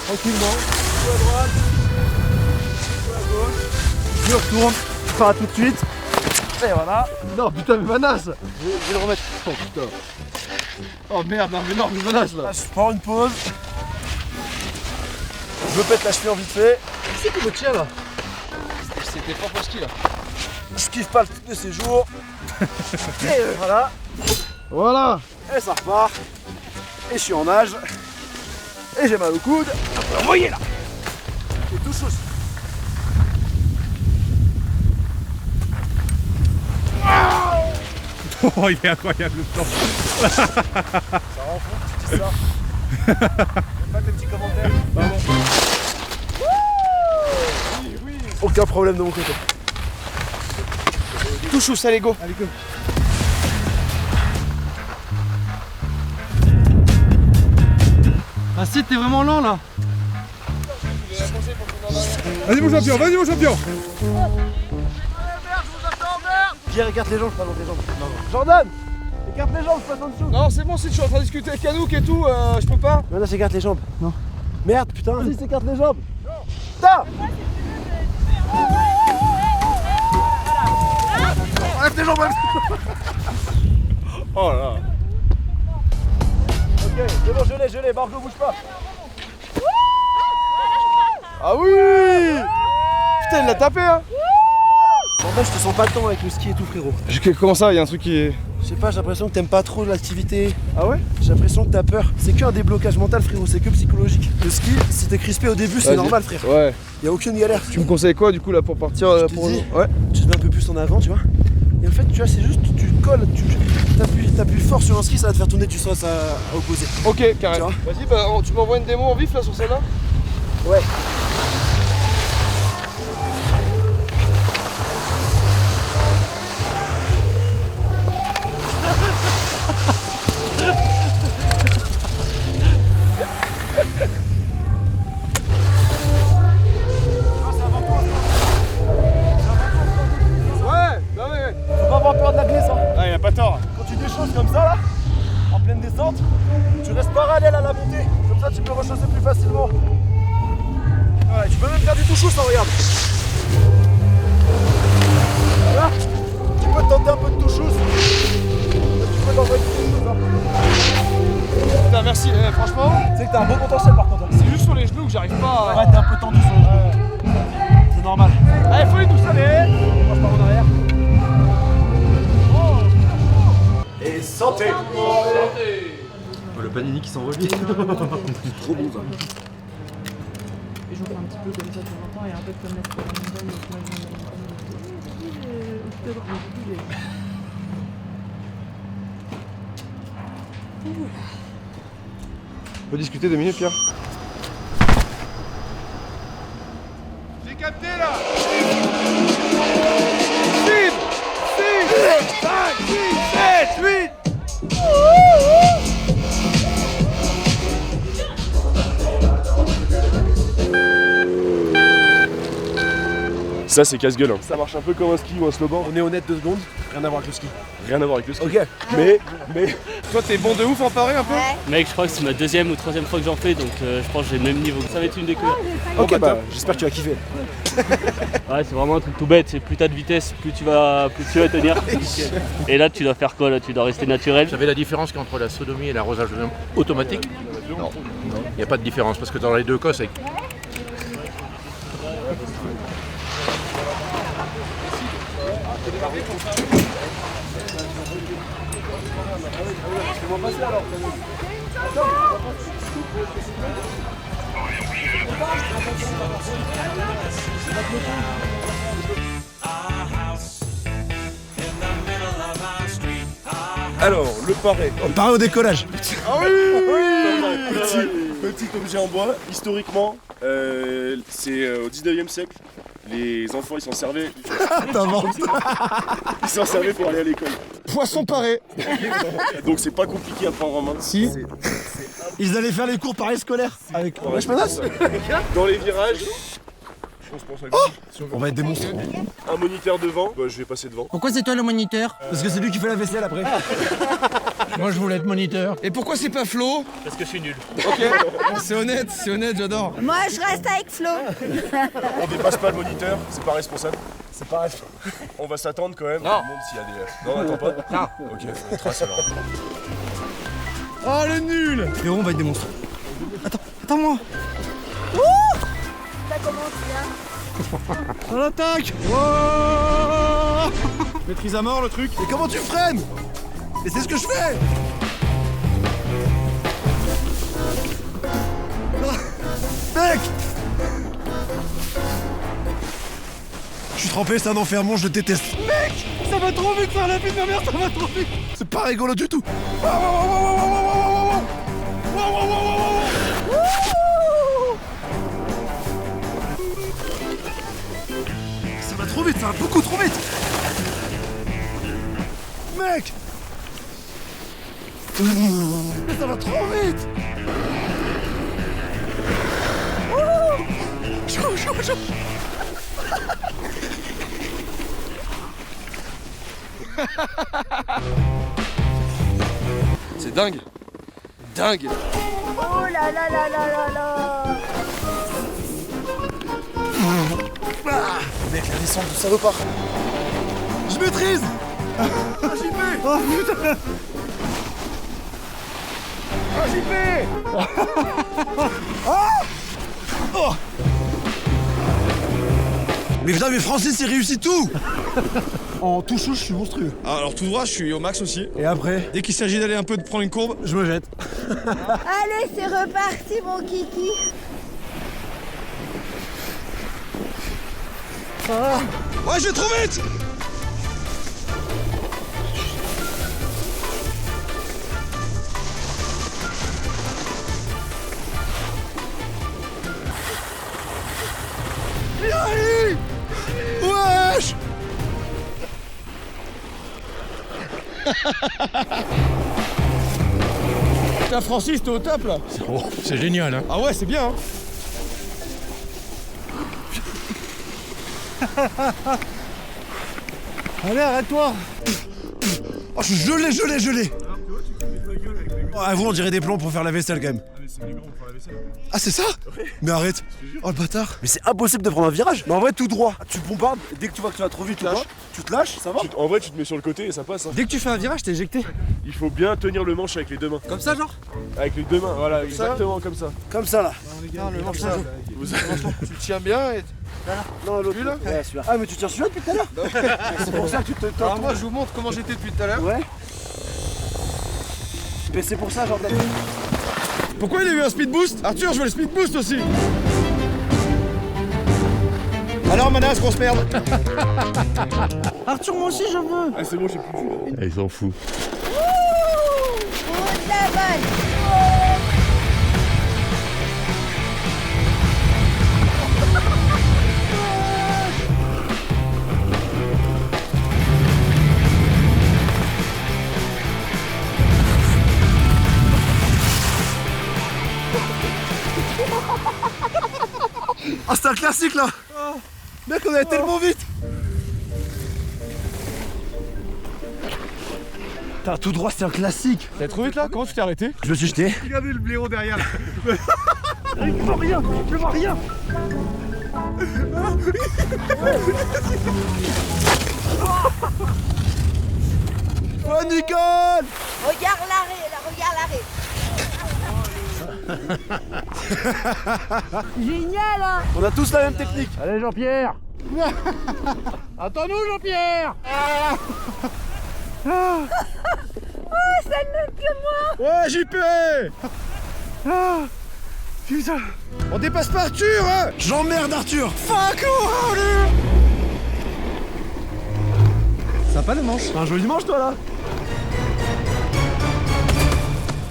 Tranquillement. Tout à droite. Tout à gauche. Je retourne. Pas tout de suite. Et voilà. Non putain mais Manas. Je vais le remettre. Oh putain. Oh merde, non mais Manas là. Là, je prends une pause. Je me pète la cheville en vite fait. C'est qui votre chien là? C'était pas pour ski là. Je kiffe pas le séjour. Et voilà. Voilà. Et ça repart. Et je suis en nage. Et j'ai mal au coude. Vous voyez là. Et tout chose. Oh, il est incroyable le plan. Ça rend fou, tu dis ça. Même pas tes petits commentaires. Pardon. Oui, oui. Aucun problème de mon côté. Touche au Salégo. Allez, go. Ah si t'es vraiment lent là. Vas-y mon champion, vas-y mon champion. Pierre, écarte les jambes, je passe dans tes jambes. Non. Jordan, écarte les jambes, je passe en dessous. Non, c'est bon, si je suis en train de discuter avec Anouk et tout, je peux pas. Manas, écarte les jambes. Non. Merde, putain. Vas-y, écarte les jambes. Putain. Enlève tes jambes. Oh là là. Ok, c'est bon, je l'ai, Margot, bouge pas. Ah oui. Putain, il l'a tapé, hein. En fait, je te sens pas le temps avec le ski et tout, frérot. Comment ça, il y a un truc qui est... Je sais pas, j'ai l'impression que t'aimes pas trop l'activité. Ah ouais? J'ai l'impression que t'as peur. C'est qu'un déblocage mental, frérot, c'est que psychologique. Le ski, si t'es crispé au début, c'est normal, frère. Ouais. Y a aucune galère. Tu me conseilles quoi, du coup, là, pour partir pour... Ouais. Tu te mets un peu plus en avant, tu vois. Et en fait, tu vois, c'est juste, tu colles, t'appuies fort sur un ski, ça va te faire tourner du sens à opposé. Ok, carrément. Vas-y, bah, tu m'envoies une démo en vif, là, sur celle-là? Ouais. Comme ça là, en pleine descente, tu restes parallèle à la montée, comme ça tu peux rechausser plus facilement. Ouais, tu peux même faire du tout chaud, ça, regarde. Là, tu peux tenter un peu de tout chaud. Tu peux t'envoyer du tout chaud. Putain, merci, franchement. Tu sais que t'as un beau potentiel par contre. C'est juste sur les genoux que j'arrive pas à... Ouais, t'es un peu tendu sur les genoux. C'est normal. Allez, faut les tous aller. Moi je pars en arrière. Et santé! Le panini qui s'envole vite. Trop bon ça. Et j'en fais un petit peu comme ça de temps en temps et un peu comme la On peut discuter 2 minutes, Pierre? J'ai capté là. 5, 6, 7, 8. Ça c'est casse-gueule. Hein. Ça marche un peu comme un ski ou un snowboard. On est honnête 2 secondes, rien à voir avec le ski. Rien à voir avec le ski. Ok. Mais... Toi t'es bon de ouf en pareil un peu? Mec, je crois que c'est ma 2e ou 3e fois que j'en fais, donc je pense que j'ai le même niveau. Ça va être une découverte. Ok, bah j'espère que tu vas kiffer. Ouais, c'est vraiment un truc tout bête, c'est plus t'as de vitesse, plus tu vas tenir. Et là tu dois faire quoi là? Tu dois rester naturel. Vous savez la différence qu'il y a entre la sodomie et l'arrosage automatique? Non. Il n'y a pas de différence parce que dans les deux cas c'est... Alors, le paré. Paré au décollage. Ah oui, Petit objet en bois. Historiquement, c'est au 19e siècle. Les enfants ils s'en servaient. Ils s'en servaient pour aller à l'école. Poisson paré. Donc c'est pas compliqué à prendre en main. Si. Ils allaient faire les cours paré scolaires avec Wesh Manas. Dans les virages. On va être des monstres. Un moniteur devant, bah, je vais passer devant. Pourquoi c'est toi le moniteur? Parce que c'est lui qui fait la vaisselle après. Moi je voulais être moniteur. Et pourquoi c'est pas Flo? Parce que je suis nul. Ok, c'est honnête, j'adore. Moi, je reste avec Flo. On dépasse pas le moniteur, c'est pas responsable. C'est pas responsable. On va s'attendre quand même. Non. Monde s'il y a des... Non, attends pas. Non. Ok, on trace alors. Oh le nul. Frérot, on va être des monstres. Attends-moi. Ça commence bien. On l'attaque. Oh. Maîtrise à mort le truc. Et comment tu freines? Et c'est ce que je fais. Mec. Je suis trempé, c'est un enfer, je le déteste. Mec, ça va trop vite faire la vie de ma mère, ça va trop vite. C'est pas rigolo du tout. Ça va trop vite, ça va beaucoup trop vite. Mec. Ça va trop vite. Je couche. C'est dingue. Dingue. Oh là là là là là là. Mec, la descente du salopard. Je maîtrise. JP. Oh putain. Oh JP. Oh. Mais putain, mais Francis, il réussit tout. En tout chaud, je suis monstrueux. Alors tout droit, je suis au max aussi. Et après, Dès qu'il s'agit d'aller un peu de prendre une courbe, je me jette. Allez, c'est reparti, mon kiki. ouais, je vais trop vite. Allez. Wesh. Putain, Francis, t'es au top là. C'est génial, hein. Ah ouais, c'est bien. Allez, arrête-toi. Oh, je suis gelé. Ah, vous, on dirait des plombs pour faire la vaisselle quand même. Ah, c'est ça? Mais arrête. Oh, le bâtard. Mais c'est impossible de prendre un virage. Mais en vrai, tout droit. Tu bombardes, dès que tu vois que tu vas trop vite, tu te lâches, ça va. En vrai, tu te mets sur le côté et ça passe. Hein. Dès que tu fais un virage, t'es éjecté. Il faut bien tenir le manche avec les deux mains. Comme ça, genre? Avec les deux mains, voilà, exactement comme ça. Comme ça, là. Non, le manche, ça. Tu tiens bien et... Non, l'autre là. Ouais, celui-là. Ah, mais tu tiens celui-là depuis tout à l'heure. C'est pour ça que tu te... Alors moi, je vous montre comment j'étais depuis tout à l'heure. Ouais. Mais c'est pour ça, Jordan. Pourquoi il a eu un speed boost? Arthur, je veux le speed boost aussi. Alors Manas, grosse merde. Arthur, moi aussi, je veux. Ah, c'est bon, j'ai plus de jus là. Ils s'en foutent. Oh, de la balle. Ah, c'est un classique là. Mec, on allait tellement vite. Putain, tout droit, c'est un classique. T'as trop vite là? Comment tu t'es arrêté? Je me suis jeté. Regardez le blaireau derrière là. Je vois rien. Oh, Nicole. Regarde l'arrêt, là, regarde l'arrêt. Génial, hein. On a tous la même technique. Allez, Jean-Pierre. Attends-nous, Jean-Pierre. Oh, ça ne que moi. Ouais, JP. Putain. On dépasse pas Arthur, hein. J'emmerde Arthur. Fuck oh, Sympa le manche. Un joli manche, toi là.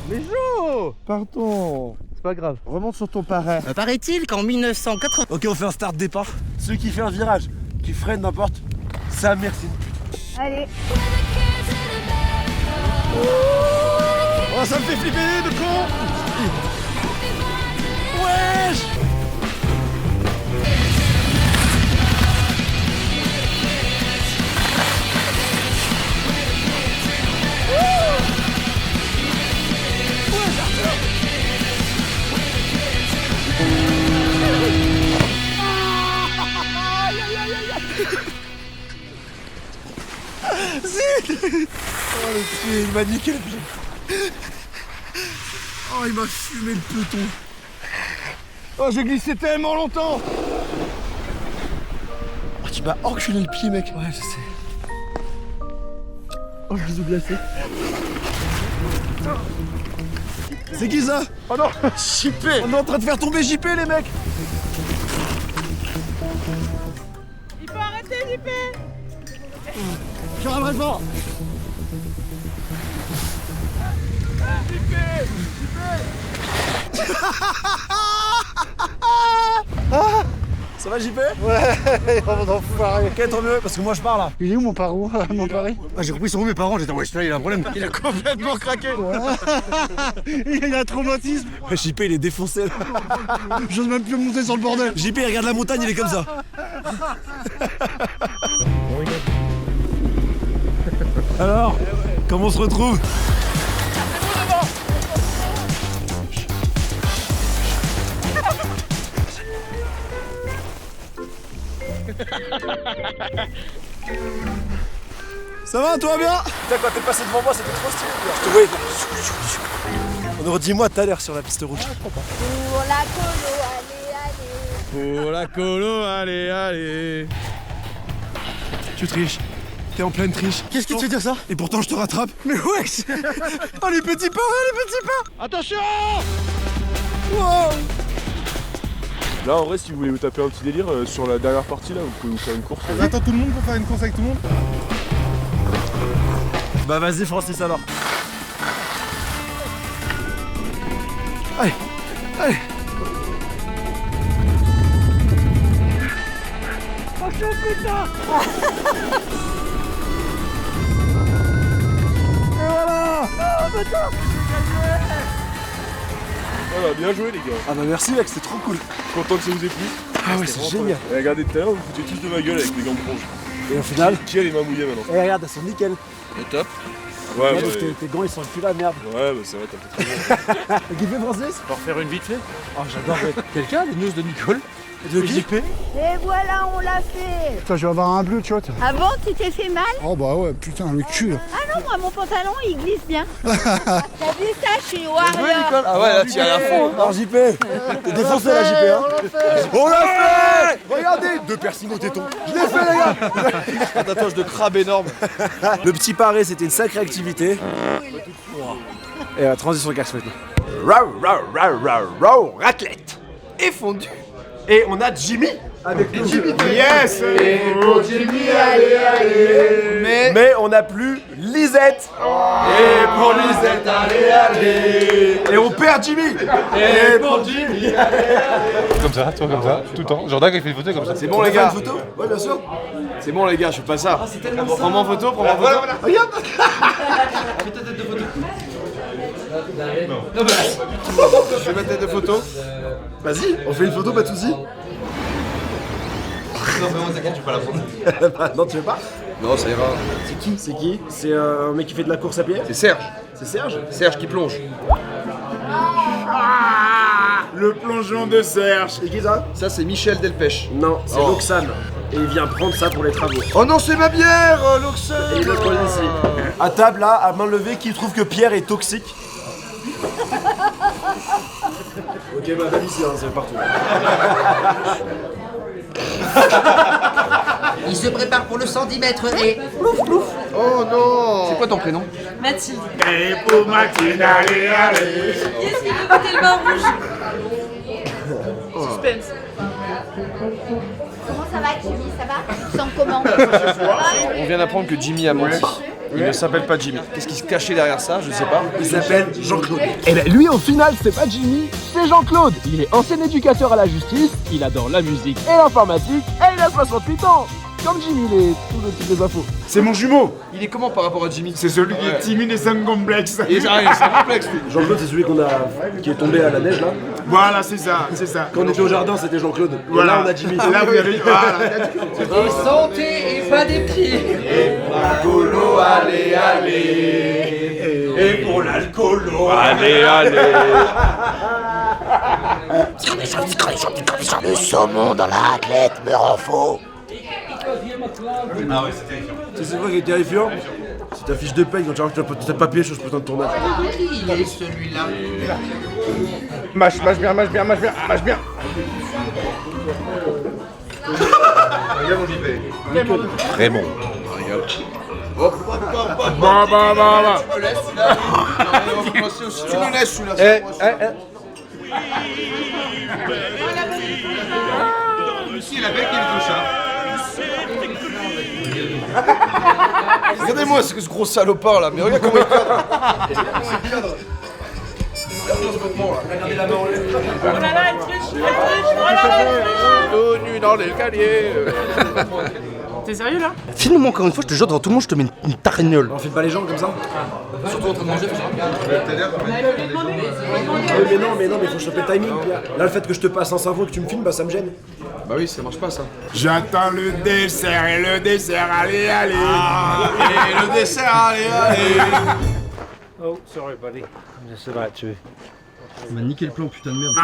Mais Jo. Pardon. C'est pas grave. Remonte sur ton parrain. Paraît-il qu'en 1980... Ok, on fait un start départ. Celui qui fait un virage, qui freine n'importe, sa mère, c'est une pute. Allez. Oh, ça me fait flipper de con. Wesh. Oh le pied, il m'a niqué le pied. Oh, il m'a fumé le peloton. Oh, j'ai glissé tellement longtemps. Oh, tu m'as enculé le pied, mec. Ouais, je sais. Oh, bisous glacés. C'est qui ça? Oh non, JP. On est en train de faire tomber JP, les mecs. Il faut arrêter, JP. Je ramène fort. Ça va JP? Ouais, on va enfoirer. Ok, tant mieux, parce que moi je pars là. Il est où mon paro? Mon pari? Ah, j'ai compris, ils sont où mes parents? J'étais, ouais, celui-là, il a un problème. Il a complètement craqué. Il a un traumatisme. Ouais, JP il est défoncé là. J'ose même plus monter sur le bordel. JP il regarde la montagne, il est comme ça. Alors, comment on se retrouve? Ça va, toi bien? Putain, quand t'es passé devant moi, c'était trop stylé. Je te voyais. On aurait dit moi tout à l'heure sur la piste rouge. Pour la colo, allez, allez. Pour la colo, allez, allez. Tu triches. T'es en pleine triche. Qu'est-ce qui te fait dire ça? Et pourtant je te rattrape. Mais wesh. Oh les petits pas, les petits pas. Attention. Wow. Là, en vrai, si vous voulez vous taper un petit délire, sur la dernière partie, là, vous pouvez vous faire une course. Attends tout le monde pour faire une course avec tout le monde. Bah vas-y Francis alors. Allez, allez. Oh putain. Et voilà. Oh putain. Ah bah, bien joué les gars. Ah bah merci mec, c'était trop cool. Content que ça vous ait plu. Ah ouais, c'est génial. Et regardez tout à l'heure, vous foutez tous de ma gueule avec les gants de bronze. Et au final, qui a les mains mouillées maintenant? Et regarde, elles sont nickel. Au top. Ouais, Ouais, parce que tes gants ils sont plus la merde. Ouais, bah c'est vrai, t'as fait très bien. Qui fait Francis? Pour faire une vite fait. Oh j'adore. Quelqu'un les news de Nicole? De qui? Et voilà, on l'a fait. Putain, je vais avoir un bleu, tu vois. Ah bon, tu t'es fait mal? Oh bah ouais, putain, le cul là. Ah non, moi mon pantalon il glisse bien. T'as vu ça, je suis warrior. Ah ouais, là tu es à la fond. Alors JP, t'es défoncé là JP hein. On l'a fait. Regardez, 2 piercings au téton. Je l'ai fait les gars. Un tatouage de crabe énorme. Le petit paré c'était une sacrée activité. Et la transition casse maintenant. Raclette. Et fondu. Et on a Jimmy avec nous. Yes. Et pour Jimmy, allez, allez. Mais on n'a plus Lisette. Et pour Lisette, allez, allez. Et on perd Jimmy. Et pour Jimmy, allez, allez. Comme ça, toi comme ça, tout le temps. Jordan il fait des photos comme ça. C'est bon les gars. Une photo? Ouais bien sûr. C'est bon les gars, je fais pas ça. Prends-moi en photo, prends-moi en photo. Voilà. Regarde. Mets ta tête de photo. Non, je vais mettre tête de photo. Vas-y, on fait une photo, pas de soucis. Non, vraiment, t'inquiète, je vais pas la prendre. Non, tu veux pas? Non, ça ira. C'est qui? C'est qui? C'est un mec qui fait de la course à pied? C'est Serge. C'est Serge? Serge qui plonge. Le plongeon de Serge. C'est qui ça? Ça, c'est Michel Delpech. Non, c'est Loxane. Et il vient prendre ça pour les travaux. Oh non, c'est ma bière, Loxane. Et il le pose ici. À table, là, à main levée, qui trouve que Pierre est toxique? Ok, bah même ici, hein, c'est partout. Il se prépare pour le 110 mètres et... Plouf, plouf. Oh non. C'est quoi ton prénom? Mathilde. Et pour Mathilde, allez, allez. Qui est-ce qui veut goûter le vin rouge? Suspense. Comment ça va Jimmy, ça va? Tu te sens comment? On vient d'apprendre que Jimmy a menti. Il ne s'appelle pas Jimmy. Qu'est-ce qui se cachait derrière ça? Je sais pas. Il s'appelle Jean-Claude. Et ben lui au final c'est pas Jimmy, c'est Jean-Claude. Il est ancien éducateur à la justice, il adore la musique et l'informatique et il a 68 ans. Comme Jimmy, il est tout le type des infos. C'est mon jumeau. Il est comment par rapport à Jimmy? C'est celui qui est timide et sans complexe. Et ça, c'est un complexe. Jean-Claude, c'est celui qui est tombé à la neige là. Voilà, c'est ça, c'est ça. Quand on était au jardin, c'était Jean-Claude. Et Voilà. là, on a Jimmy. Là, vous avez. Voilà. Et santé et pas des pieds. Alcoolo, allez, allez. Et pour l'alcoolo, Allez, allez. Le saumon dans la raclette me rend faux. Ah ouais, c'est terrifiant. Tu sais, c'est quoi qui est terrifiant? C'est ta fiche de paye quand tu arrives sur le papier sur ce putain de tournage. Il est celui-là. Mâche bien, mâche bien, mâche bien, mâche bien. Regarde mon JP. Raymond. Bah. Tu me laisses celui-là. Tu me laisses celui-là. Si, la bec, il est touche, Regardez-moi ce gros salopard là, mais regarde comment il cadre. complètement là. Regardez la main en l'air. Oh là là, elle triche, elle triche, oh là là, elle triche. Tout nu dans l'escalier. T'es sérieux là? Filme-moi encore une fois, je te jure, devant tout le monde, je te mets une tarignole. On filme pas les gens comme ça? Surtout en train de manger, Mais non, mais faut choper le timing, Pierre. Là, le fait que je te passe un savon et que tu me filmes, bah ça me gêne. Bah oui, ça marche pas ça. J'attends le dessert et le dessert, allez, allez. Et le dessert, allez, allez. Oh, sorry buddy. C'est vrai, tu es. Il m'a niqué le plan, putain de merde.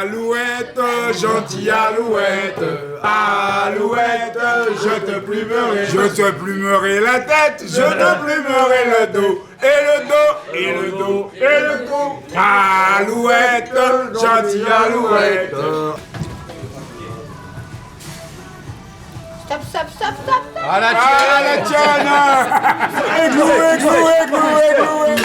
Alouette, gentille alouette, alouette, je te plumerai la tête, je te plumerai le dos, et le dos, et le dos, et le cou. Alouette, gentille alouette. Stop, stop, stop, stop, stop. À la tienne. Églou, églou, églou, églou, églou.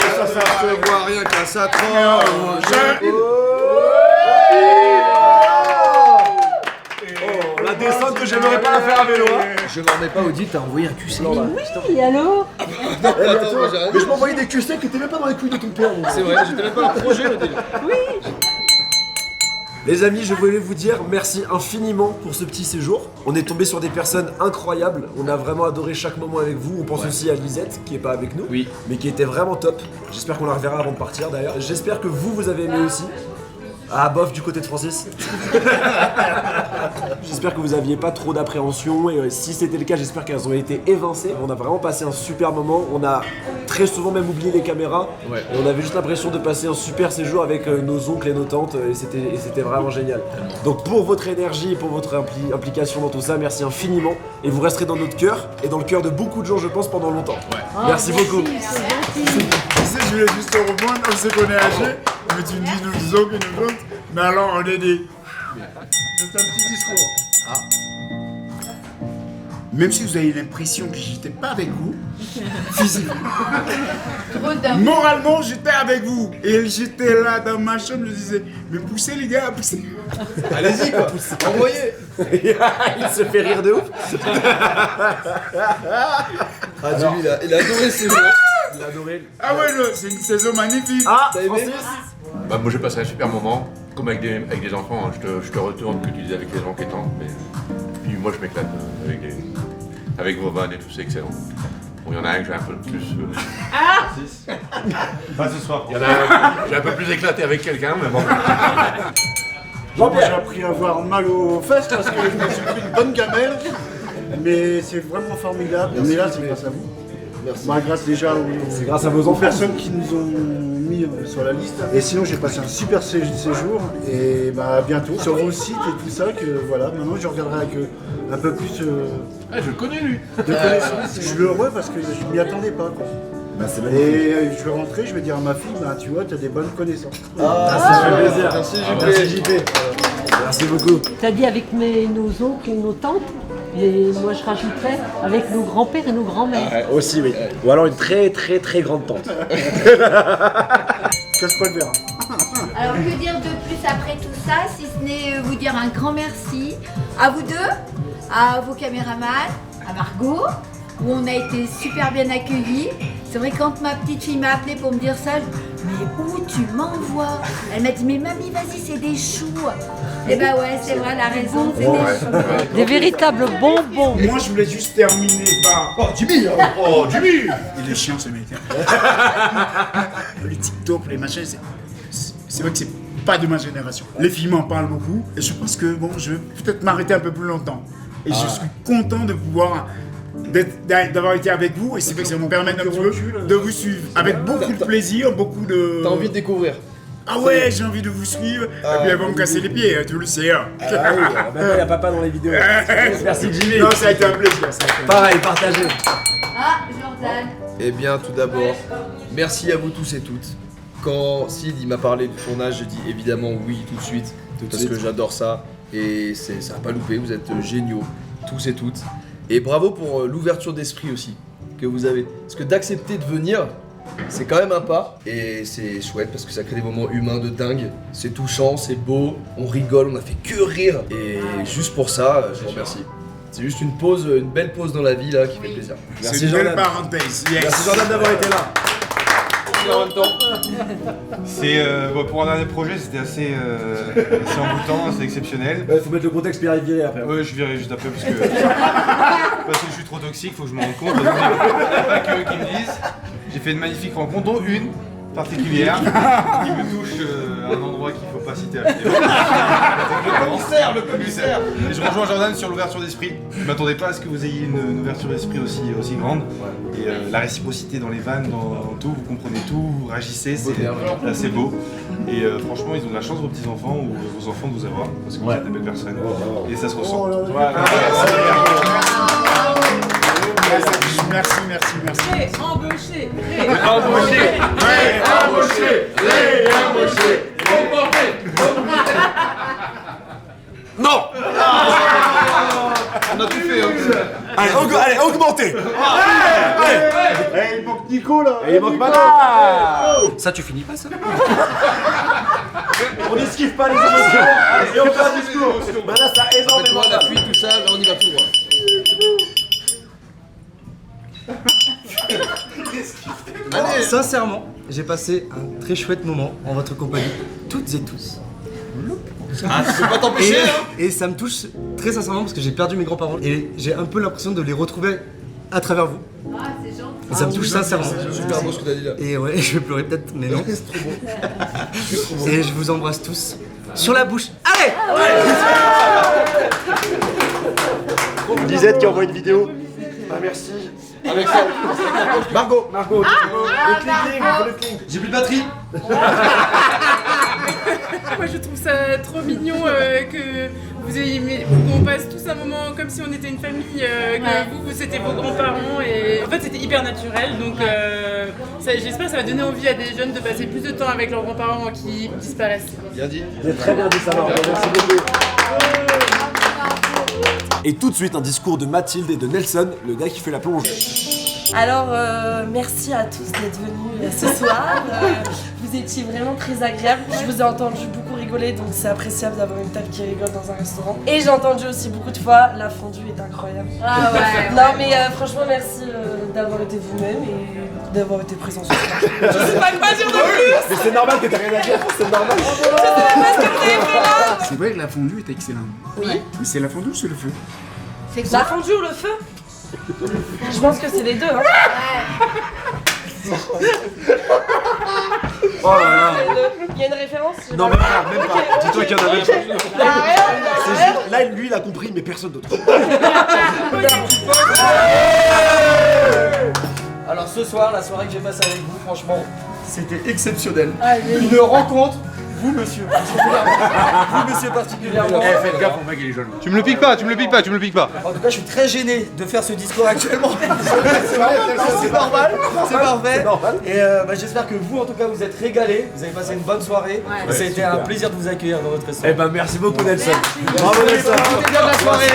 Ça se voit rien qu'à sa tronche. La descente que j'aimerais pas la faire à vélo, hein. Je m'en remets pas, Odile, t'as envoyé un QC. Oui, alors Mais je m'envoyais des QC qui étaient même pas dans les couilles de ton père. C'est vrai, j'étais même pas dans le projet, Odile. Oui. Les amis, je voulais vous dire merci infiniment pour ce petit séjour. On est tombé sur des personnes incroyables. On a vraiment adoré chaque moment avec vous. On pense aussi à Lisette, qui est pas avec nous, mais qui était vraiment top. J'espère qu'on la reverra avant de partir d'ailleurs. J'espère que vous avez aimé aussi. Ah bof du côté de Francis. J'espère que vous aviez pas trop d'appréhension et si c'était le cas, j'espère qu'elles ont été évincées. On a vraiment passé un super moment. On a très souvent même oublié les caméras. Ouais. Et on avait juste l'impression de passer un super séjour avec nos oncles et nos tantes et c'était vraiment génial. Donc pour votre énergie et pour votre implication dans tout ça, merci infiniment. Et vous resterez dans notre cœur et dans le cœur de beaucoup de gens, je pense, pendant longtemps. Ouais. Merci beaucoup. Tu sais, je voulais juste te reprendre, on sait qu'on est âgés, mais tu me dis nous disons que nous autres, mais alors on est des... C'est un petit discours. Même si vous avez l'impression que j'étais pas avec vous, physiquement, moralement j'étais avec vous. Et j'étais là dans ma chambre, je disais, mais poussez les gars, poussez. Allez-y quoi, envoyez. Il se fait rire de ouf. Ah, Jimmy, il a adoré ces jours. Il a adoré. Ah ouais, c'est une saison magnifique. Ah, t'as aimé? Bah, moi j'ai passé un super moment, comme avec des enfants, hein. je te retourne ce que tu disais avec les gens qui étant, mais puis moi je m'éclate avec vos vannes et tout, c'est excellent. Bon, il y en a un que j'ai un peu plus... Pas ce soir. Il y en a un, j'ai un peu plus éclaté avec quelqu'un, mais bon. Moi j'ai appris à avoir mal aux fesses parce que je me suis pris une bonne gamelle, mais c'est vraiment formidable. On est là, c'est grâce à vous. Merci. Bah, grâce déjà c'est grâce à vos enfants. personnes qui nous ont mis sur la liste. Et sinon j'ai passé un super séjour et bah à bientôt sur vos sites et tout ça que voilà, maintenant je regarderai avec un peu plus Ah, je le connais lui. de connaissances. Je suis heureux parce que je m'y attendais pas quoi. Bah, c'est magnifique. Et je vais rentrer, je vais dire à ma fille, bah tu vois, t'as des bonnes connaissances. Ça fait plaisir. Merci JP. Merci JP. Merci beaucoup. T'as dit avec nos oncles et nos tantes, et moi je rajouterais avec nos grands-pères et nos grands-mères. Aussi oui. Ou alors une très très très grande tante. Casse pas le verre. Alors que dire de plus après tout ça, si ce n'est vous dire un grand merci à vous deux, à vos caméramans, à Margot, où on a été super bien accueillis. C'est vrai quand ma petite fille m'a appelé pour me dire ça, mais où tu m'envoies? Elle m'a dit mais mamie vas-y c'est des choux. Et bah ouais c'est vrai, elle a raison, c'est des choux. Des véritables bonbons. Moi je voulais juste terminer par... Oh Jimmy, oh Jimmy. Il est chiant ce mec. Les TikTok, les machins, c'est vrai que c'est pas de ma génération. Les filles m'en parlent beaucoup et je pense que bon, je vais peut-être m'arrêter un peu plus longtemps. Et je suis content de pouvoir d'avoir été avec vous et c'est vrai que ça va me permettre un petit peu de vous suivre avec beaucoup de plaisir, beaucoup de... T'as envie de découvrir? Ah ouais, j'ai envie de vous suivre et puis elles vont me casser les pieds, tu le sais. Ah oui, maintenant il y a papa dans les vidéos. Merci Jimmy. Non, ça a été un plaisir. Pareil, partagez. Ah Jordan. Eh bien, tout d'abord, merci à vous tous et toutes. Quand Sid il m'a parlé du tournage, j'ai dit évidemment oui tout de suite, parce que j'adore ça et ça n'a pas loupé, vous êtes géniaux, tous et toutes. Et bravo pour l'ouverture d'esprit aussi que vous avez. Parce que d'accepter de venir, c'est quand même un pas et c'est chouette parce que ça crée des moments humains de dingue. C'est touchant, c'est beau, on rigole, on a fait que rire et juste pour ça, je vous remercie. C'est juste une pause, une belle pause dans la vie là qui fait plaisir. C'est une belle parenthèse. Yes. Merci Jordan d'avoir été là. en même temps. C'est pour un dernier projet, c'était assez envoûtant, assez exceptionnel. Ouais, faut mettre le contexte Pierre virer après. Ouais, je virerai juste après parce que je suis trop toxique, faut que je me rende compte. Donc, pas que eux qui me disent. J'ai fait une magnifique rencontre, dont une particulière qui me touche à un endroit qu'il faut pas citer à la vidéo. Le commissaire. Et je rejoins Jordan sur l'ouverture d'esprit. Je m'attendais pas à ce que vous ayez une ouverture d'esprit aussi grande. Et la réciprocité dans les vannes, dans tout, vous comprenez tout, vous réagissez, c'est assez beau. Et franchement, ils ont de la chance, vos petits-enfants ou vos enfants, de vous avoir, parce que vous êtes des belles personnes. Et ça se ressent. Merci. Réembauché. Non. On a tout fait. Allez, augmentez. Il manque Nico là. Et il manque Manon. Ça, tu finis pas ça? On n'esquive pas les émotions. Allez, et on fait un discours. Bah là, ça a énormément. La fuite, tout ça, là, on y va tout droit. Sincèrement, j'ai passé un très chouette moment en votre compagnie, toutes et tous. Ah, tu peux pas t'empêcher, Et ça me touche très sincèrement parce que j'ai perdu mes grands-parents et j'ai un peu l'impression de les retrouver à travers vous. Ah, c'est gentil. Et ça me touche sincèrement. C'est super beau ce que t'as dit là. Et ouais, je vais pleurer peut-être, mais non. C'est trop beau. Et je vous embrasse tous. Sur la bouche. Allez! Lisette qui envoie une vidéo. Ah, merci. Avec ça. Margot. Le cling. J'ai plus de batterie. Moi je trouve ça trop mignon que qu'on passe tous un moment comme si on était une famille, que vous c'était vos grands-parents et en fait c'était hyper naturel donc j'espère que ça va donner envie à des jeunes de passer plus de temps avec leurs grands-parents qui disparaissent. Bien dit. Vous avez très bien dit ça, Margot. Merci beaucoup. Et tout de suite un discours de Mathilde et de Nelson, le gars qui fait la plonge. Alors, merci à tous d'être venus ce soir. Vous étiez vraiment très agréables. Je vous ai entendu beaucoup rigoler, donc c'est appréciable d'avoir une table qui rigole dans un restaurant. Et j'ai entendu aussi beaucoup de fois, la fondue est incroyable. Ah ouais. Non mais franchement, merci d'avoir été vous-même et d'avoir été présent ce soir. Je sais pas quoi dire de plus. Mais c'est normal que t'aies rien à dire, c'est normal. Je sais pas ce que vous avez fait là. C'est vrai que la fondue est excellente. Oui. Mais c'est la fondue ou c'est le feu? C'est la fondue ou le feu? Je pense que c'est les deux. Hein. Oh là là. Il y a une référence? Non, même pas. Dis-toi qu'il y en a même pas. Rien. Là, lui, il a compris, mais personne d'autre. Alors ce soir, la soirée que j'ai passée avec vous, franchement, c'était exceptionnel. Allez. Une rencontre. Vous, monsieur, particulièrement. Faites gaffe, mon mec, il est jaloux. Tu me le piques pas. En tout cas, je suis très gêné de faire ce discours actuellement. C'est normal, c'est parfait. Et j'espère que vous, en tout cas, vous êtes régalés. Vous avez passé une bonne soirée. Et ça a été un plaisir de vous accueillir dans votre restaurant. Eh ben, merci beaucoup, Nelson. Bravo, Nelson. Profitez bien de la soirée.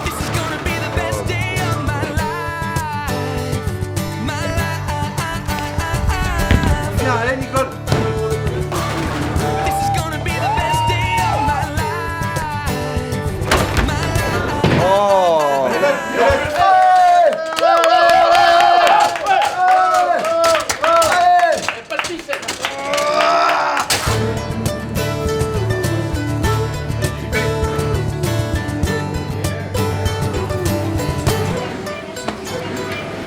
Bisous. Allez, Nicole.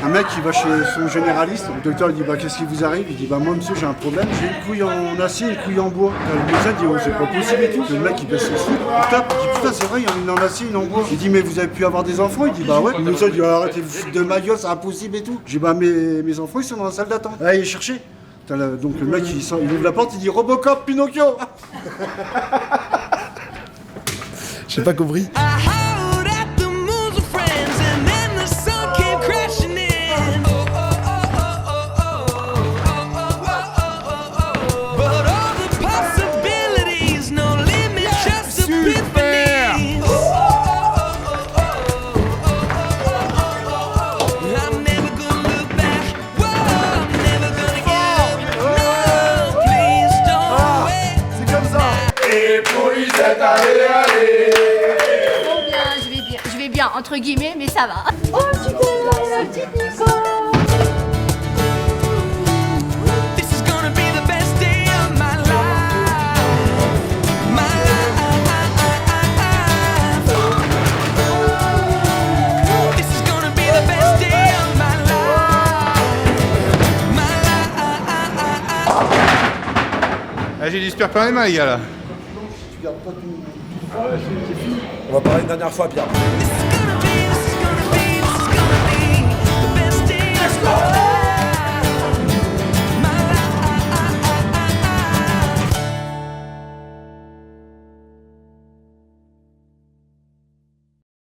Un mec qui va chez son généraliste, le docteur lui dit bah qu'est-ce qui vous arrive? Il dit bah moi monsieur j'ai un problème, j'ai une couille en acier, une couille en bois. Le médecin dit oh c'est pas possible et tout. Le mec il baisse son slip, il tape, il dit putain c'est vrai il y en a une en acier, une en bois. Il dit mais vous avez pu avoir des enfants? Il dit bah ouais. Le médecin dit arrêtez vous foutre de ma gueule, c'est impossible et tout. Je dis bah mes enfants ils sont dans la salle d'attente. Allez chercher. Donc le mec il ouvre la porte, il dit Robocop, Pinocchio. J'ai pas compris. Bon bien, je vais bien, entre guillemets, mais ça va. Oh, tu t'es là, la petite Nicole. Ah, j'ai du super plein les mains, les gars, là. On va parler une dernière fois, Pierre. Let's go!